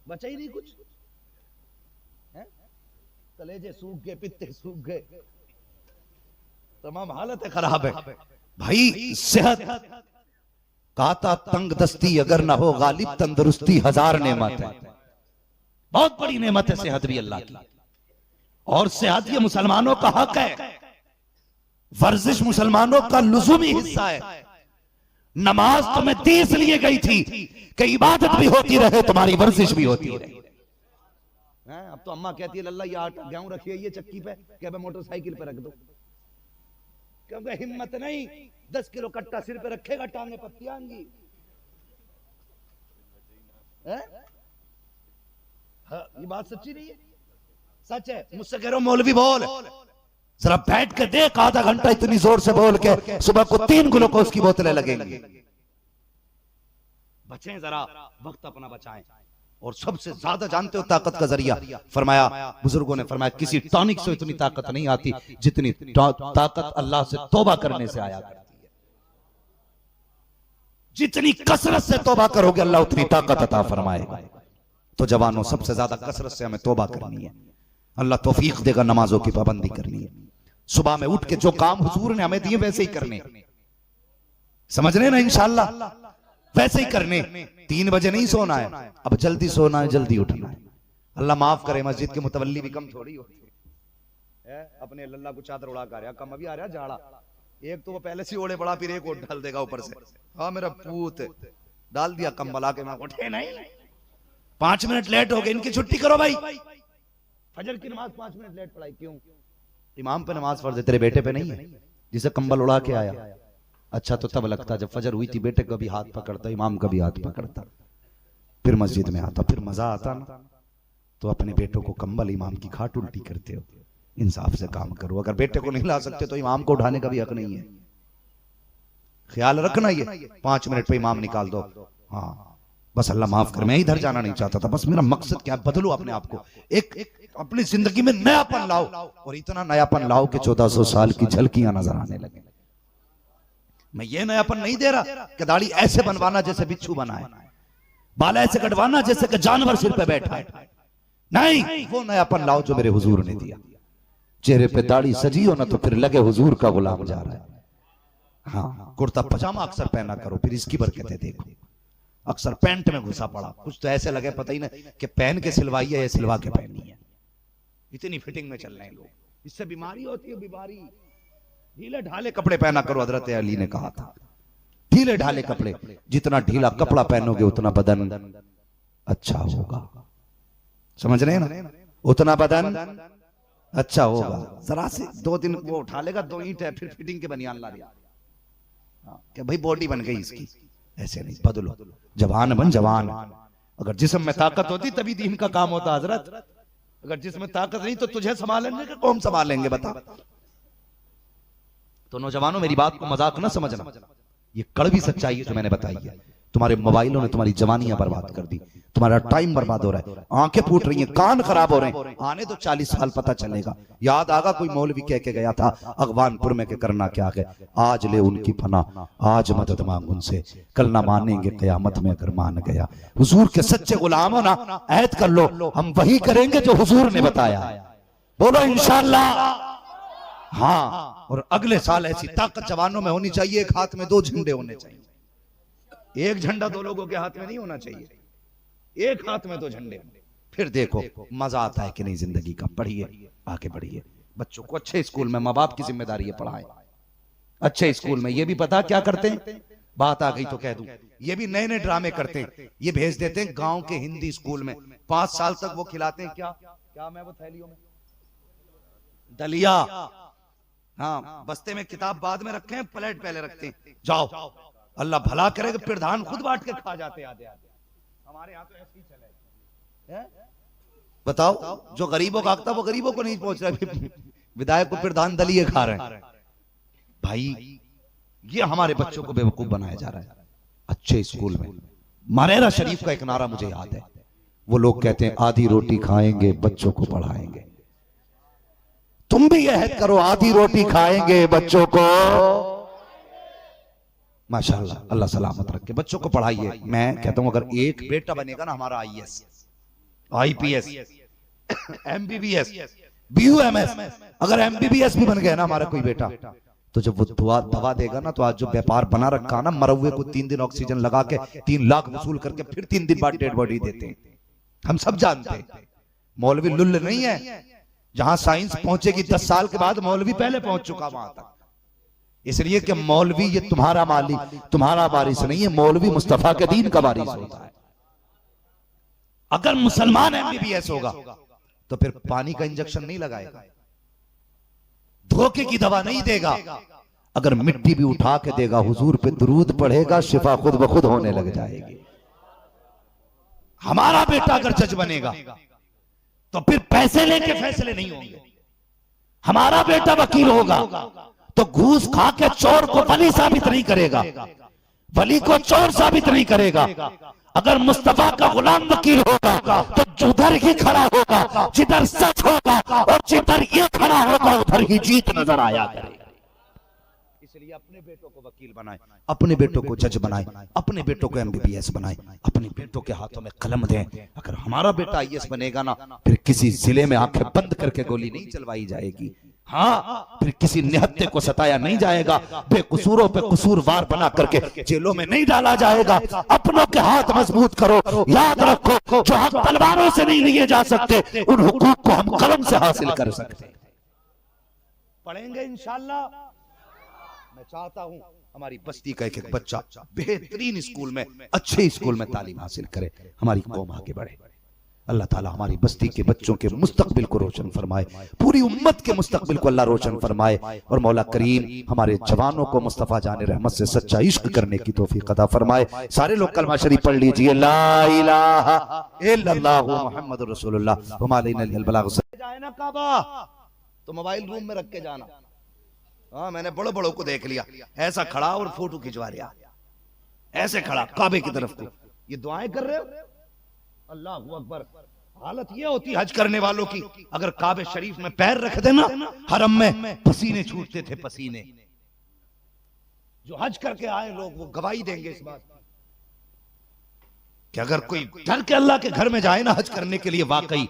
बचा ही नहीं कुछ। कलेजे सूख गए, पित्ते सूख गए, तमाम हालत खराब है भाई। सेहत काता तंग दस्ती अगर ना हो गालिब तंदुरुस्ती 1000 नेमत है। बहुत बड़ी नेमत है सेहत भी अल्लाह की, और सेहत ये मुसलमानों का हक है। वर्जिश मुसलमानों का लुज़ूमी हिस्सा है। नमाज तो मैं 30 लिए गई थी कि इबादत भी होती रहे, तुम्हारी वर्जिश भी होती रहे। अब तो अम्मा कहती है लल्ला ये आटा गेहूं रखिए ये चक्की पे, क्या मैं मोटरसाइकिल पे रख दो, क्योंकि हिम्मत नहीं। 10 किलो कट्टा सिर पे रखेगा, टांगे पत्ती आएंगी। हाँ, ये बात सच्ची नहीं है? सच है। मुझसे कह रहा हूं मौलवी बोल, जरा बैठ के देख, आधा घंटा इतनी जोर से बोल के सुबह को 3 ग्लूकोज की बोतलें लगेंगी। बचें जरा, वक्त अपना बचाएं। और सबसे ज्यादा जानते हो ताकत का जरिया, फरमाया बुजुर्गों ने फरमाया किसी टॉनिक से इतनी ताकत नहीं आती जितनी ताकत अल्लाह से तौबा करने से आया करती है। जितनी कसरत से तौबा करोगे अल्लाह उतनी ताकत अता फरमाएगा। तो जवानों, सबसे ज्यादा कसरत से हमें तौबा करनी है। अल्लाह तौफीक देगा, नमाजों की पाबंदी करनी है। सुबह में उठ के जो काम हुजूर ने हमें दिए वैसे ही करने, समझ रहे ना, इंशाअल्लाह वैसे ही करने। 3 बजे नहीं सोना है, अब जल्दी सोना है, जल्दी उठना है। अल्लाह माफ करे, मस्जिद के मुतवल्ली भी कम थोड़ी होती है। अपने लल्ला को चादर उड़ा कर आया, कम अभी आ रहा जाड़ा। एक तो वो पहले से ओढ़े पड़ा, फिर एक और डाल देगा ऊपर से। हाँ मेरा पूत डाल दिया कंबल आके, मैं उठे नहीं। 5 मिनट लेट हो गए, इनकी छुट्टी करो भाई। फजर की नमाज 5 मिनट लेट पढ़ाई क्यों? इमाम पे नमाज फर्ज है, तेरे बेटे पे नहीं है जिसे कंबल उड़ा के आया। अच्छा तो तब लगता जब फजर हुई थी बेटे का भी हाथ पकड़ता, इमाम का भी हाथ पकड़ता, फिर मस्जिद में आता, फिर मजा आता ना। तो अपने बेटों को कंबल इमाम की खाट उल्टी करते हो, इंसाफ से काम करो। अगर बेटे को नहीं ला सकते तो इमाम को उठाने का भी हक नहीं है। ख्याल रखना, ये 5 मिनट पे इमाम निकाल दो। हाँ बस अल्लाह माफ कर, मैं इधर जाना नहीं चाहता था, बस मेरा मकसद क्या है, बदलो अपने आप को, एक अपनी जिंदगी में नयापन लाओ, और इतना नयापन लाओ कि 1400 साल की झलकियां नजर आने लगे। मैं ये नयापन नहीं दे रहा कि दाढ़ी ऐसे बनवाना जैसे बिच्छू बना है, बाल ऐसे कटवाना जैसे कि जानवर सिर पे बैठा है, नहीं, वो नयापन लाओ जो मेरे हुजूर ने दिया। चेहरे पे दाढ़ी सजी हो ना तो फिर लगे हुजूर का गुलाम जा रहा है। हाँ कुर्ता पजामा अक्सर पहना करो, फिर इसकी बरकतें देखो। अक्सर पैंट में घुसा पड़ा, कुछ तो ऐसे लगे पता ही ना कि पहन के सिलवाई है या सिलवा के पहनी है। इतनी फिटिंग में चल रहे हैं लोग, इससे बीमारी होती है, बीमारी। ढीले ढाले कपड़े पहना करो, हजरत अली ने कहा था ढीले ढाले कपड़े, जितना ढीला कपड़ा पहनोगे उतना बदन अच्छा होगा, समझ रहे हैं ना, उतना बदन अच्छा होगा। जरा से 2 दिन वो उठा लेगा, 2 ईंट है, फिर फिटिंग के बनियान ला दिया कि भाई बॉडी बन गई इसकी। ऐसे नहीं, बदलो, जवान बन जवान। अगर जिस्म में ताकत होती तभी दीन का काम होता हजरत, अगर जिस्म में ताकत नहीं तो तुझे संभालेंगे कि कौन संभालेंगे बता। तो नौजवानों मेरी बात को मजाक ना समझना, ये कड़वी सच्चाई है जो मैंने बताई है। तुम्हारे मोबाइलों ने तुम्हारी जवानियां बर्बाद कर दी, तुम्हारा टाइम बर्बाद हो रहा है, आंखें फूट रही हैं, कान खराब हो रहे हैं। आने तो 40 साल पता चलेगा। याद आगा कोई मौलवी कह के गया था अगवानपुर में के करना क्या है, आज ले उनकी फना, आज मदद मांग उनसे, कल ना मानेंगे कयामत में अगर मान गया। हुजूर के सच्चे गुलाम हो ना, ऐद कर लो, हम वही करेंगे जो हुजूर ने बताया। बोलो इंशाअल्लाह। हाँ, और अगले साल ऐसी ताकत जवानों में होनी चाहिए, एक हाथ में 2 झंडे होने चाहिए। एक झंडा 2 लोगों के हाथ में नहीं होना चाहिए, एक हाथ में 2 झंडे। फिर देखो मजा आता है कि नहीं जिंदगी का। पढ़िए, आगे बढ़िए, बच्चों को अच्छे स्कूल में, माँ बाप की जिम्मेदारी है पढ़ाएं अच्छे स्कूल में। ये भी पता क्या करते हैं, बात आ गई तो कह दूं, ये भी नए नए ड्रामे करते हैं। ये भेज देते हैं गांव के हिंदी स्कूल में, 5 साल तक वो खिलाते हैं क्या मैं वो थैलियों में दलिया। हाँ, बस्ते में किताब बाद में रखे हैं, प्लेट पहले रखते हैं। जाओ, अल्लाह भला करे कि प्रधान खुद बांट के खा जाते आधे आधे। हमारे यहाँ तो ऐसे ही चले। बताओ, जो गरीबों का हक था वो गरीबों को नहीं पहुंच रहा, विधायक को प्रधान दलिए खा रहे हैं। भाई ये हमारे बच्चों को बेवकूफ बनाया जा रहा है अच्छे स्कूल में। मरेरा शरीफ का एक नारा मुझे याद है, वो लोग कहते हैं आधी रोटी खाएंगे बच्चों को पढ़ाएंगे। तुम भी यह करो, आधी रोटी खाएंगे बच्चों को, माशाल्लाह, अल्लाह सलामत रखे, बच्चों को पढ़ाइए। मैं कहता हूं अगर एक बेटा बनेगा ना हमारा IAS, IPS, MBBS, BUMS, अगर MBBS भी बन गया ना हमारा कोई बेटा, तो जब वो दवा देगा ना, तो आज जो व्यापार बना रखा ना, मरवे को 3 दिन ऑक्सीजन लगा के 3 लाख वसूल करके फिर 3 दिन बाद डेड बॉडी देते हैं, हम सब जानते हैं। मौलवी लुल्ल नहीं है, जहां साइंस पहुंचेगी 10 साल के बाद, मौलवी पहले पहुंच चुका वहां तक। इसलिए कि मौलवी ये तुम्हारा मालिक, तुम्हारा वारिस नहीं है, मौलवी मुस्तफा के दीन का वारिस होता है। अगर मुसलमान MBBS होगा तो फिर पानी का इंजेक्शन नहीं लगाएगा, धोखे की दवा नहीं देगा, अगर मिट्टी भी उठा के देगा, हुजूर पे दुरूद पढ़ेगा, शिफा खुद ब खुद होने लग जाएगी। हमारा बेटा अगर जज बनेगा तो फिर पैसे लेके फैसले नहीं होंगे। हमारा बेटा वकील होगा तो घूस खा के चोर को वली साबित नहीं करेगा, वली को चोर साबित नहीं करेगा। अगर मुस्तफा का गुलाम वकील होगा तो उधर ही खड़ा होगा जिधर सच होगा, और जिधर ये खड़ा होगा उधर ही जीत नजर आया करेगा। इसलिए अपने बेटों को वकील बनाए, अपने बेटों को जज बनाए, अपने बेटों को MBBS बनाए, अपने बेटों के हाथों में कलम दें। अगर हमारा बेटा IAS बनेगा ना, फिर किसी जिले में आंखें बंद करके गोली नहीं चलवाई जाएगी। हाँ, फिर किसी निहत्ते को सताया नहीं जाएगा, बेकसूरों पे कसूरवार बना करके जेलों में नहीं डाला जाएगा। अपनों के हाथ मजबूत करो, याद रखो जो हक तलवारों से नहीं लिए जा सकते, उन हुकूक को हम कलम से हासिल कर सकते हैं। पढ़ेंगे इंशाअल्लाह। मैं चाहता हूं हमारी बस्ती का एक बच्चा बेहतरीन स्कूल में, अच्छे स्कूल में तालीम हासिल करे, हमारी कौम आगे बढ़े। अल्लाह ताला हमारी बस्ती के बच्चों के मुस्तकबिल को रोशन फरमाए, पूरी उम्मत के मुस्तकबिल को अल्लाह रोशन फरमाए, और मौला करीम हमारे जवानों को मुस्तफ़ा जान रहमत से सच्चा इश्क करने की तौफीक अता फरमाए। सारे लोग कलमा शरीफ पढ़ लीजिए, ला इलाहा इल्लल्लाहु मुहम्मदुर रसूलुल्लाह व मा अलैना इल्लल बलाग। जाए ना काबा तो मोबाइल रूम में रख के जाना। हाँ, मैंने बड़ों बड़ों को देख लिया ऐसा खड़ा और फोटो खिंचवा रहा, ऐसे खड़ा काबे की तरफ को, ये दुआएं कर रहे हो। अल्लाह अकबर। हालत ये होती हज करने वालों की, अगर काबे शरीफ में पैर रख देना, हरम में पसीने छूटते थे, पसीने। जो हज करके आए लोग वो गवाही देंगे इस बात कि अगर कोई डर के अल्लाह के घर में जाए ना हज करने के लिए वाकई,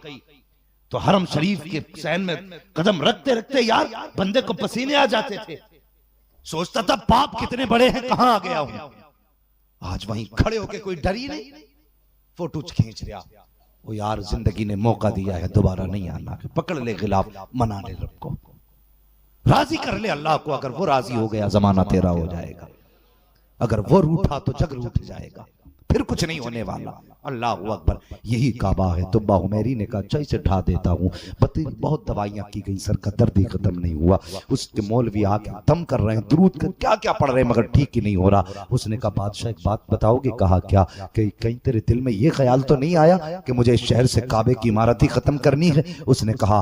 तो हरम शरीफ के सहन में कदम रखते रखते यार बंदे को पसीने आ जाते थे। सोचता था पाप कितने बड़े हैं, कहां आ गया हूं। आज वहीं खड़े होके कोई डर ही नहीं, फोटो खींच रहा। वो यार जिंदगी ने मौका दिया है, दोबारा नहीं आना। पकड़ ले खिलाफ, मना ले रब को, राजी कर ले अल्लाह को। अगर वो राजी हो गया जमाना तेरा हो जाएगा, अगर वो रूठा तो जग रूठ जाएगा, फिर कुछ नहीं होने वाला। अल्लाह अकबर। यही काबा है। तुब्बा हुमैरी ने कहा अच्छा इसे ढा देता हूँ, बहुत दवाइयां की गई, सर का दर्द ही खत्म नहीं हुआ। उसके मौलवी आके दम कर रहे हैं, दुरूद का क्या क्या पढ़ रहे हैं, मगर ठीक ही नहीं हो रहा। उसने कहा बादशाह एक बात बताओगे? कहा क्या? कि कहीं तेरे दिल में ये ख्याल तो नहीं आया कि मुझे इस शहर से काबे की इमारत ही खत्म करनी है? उसने कहा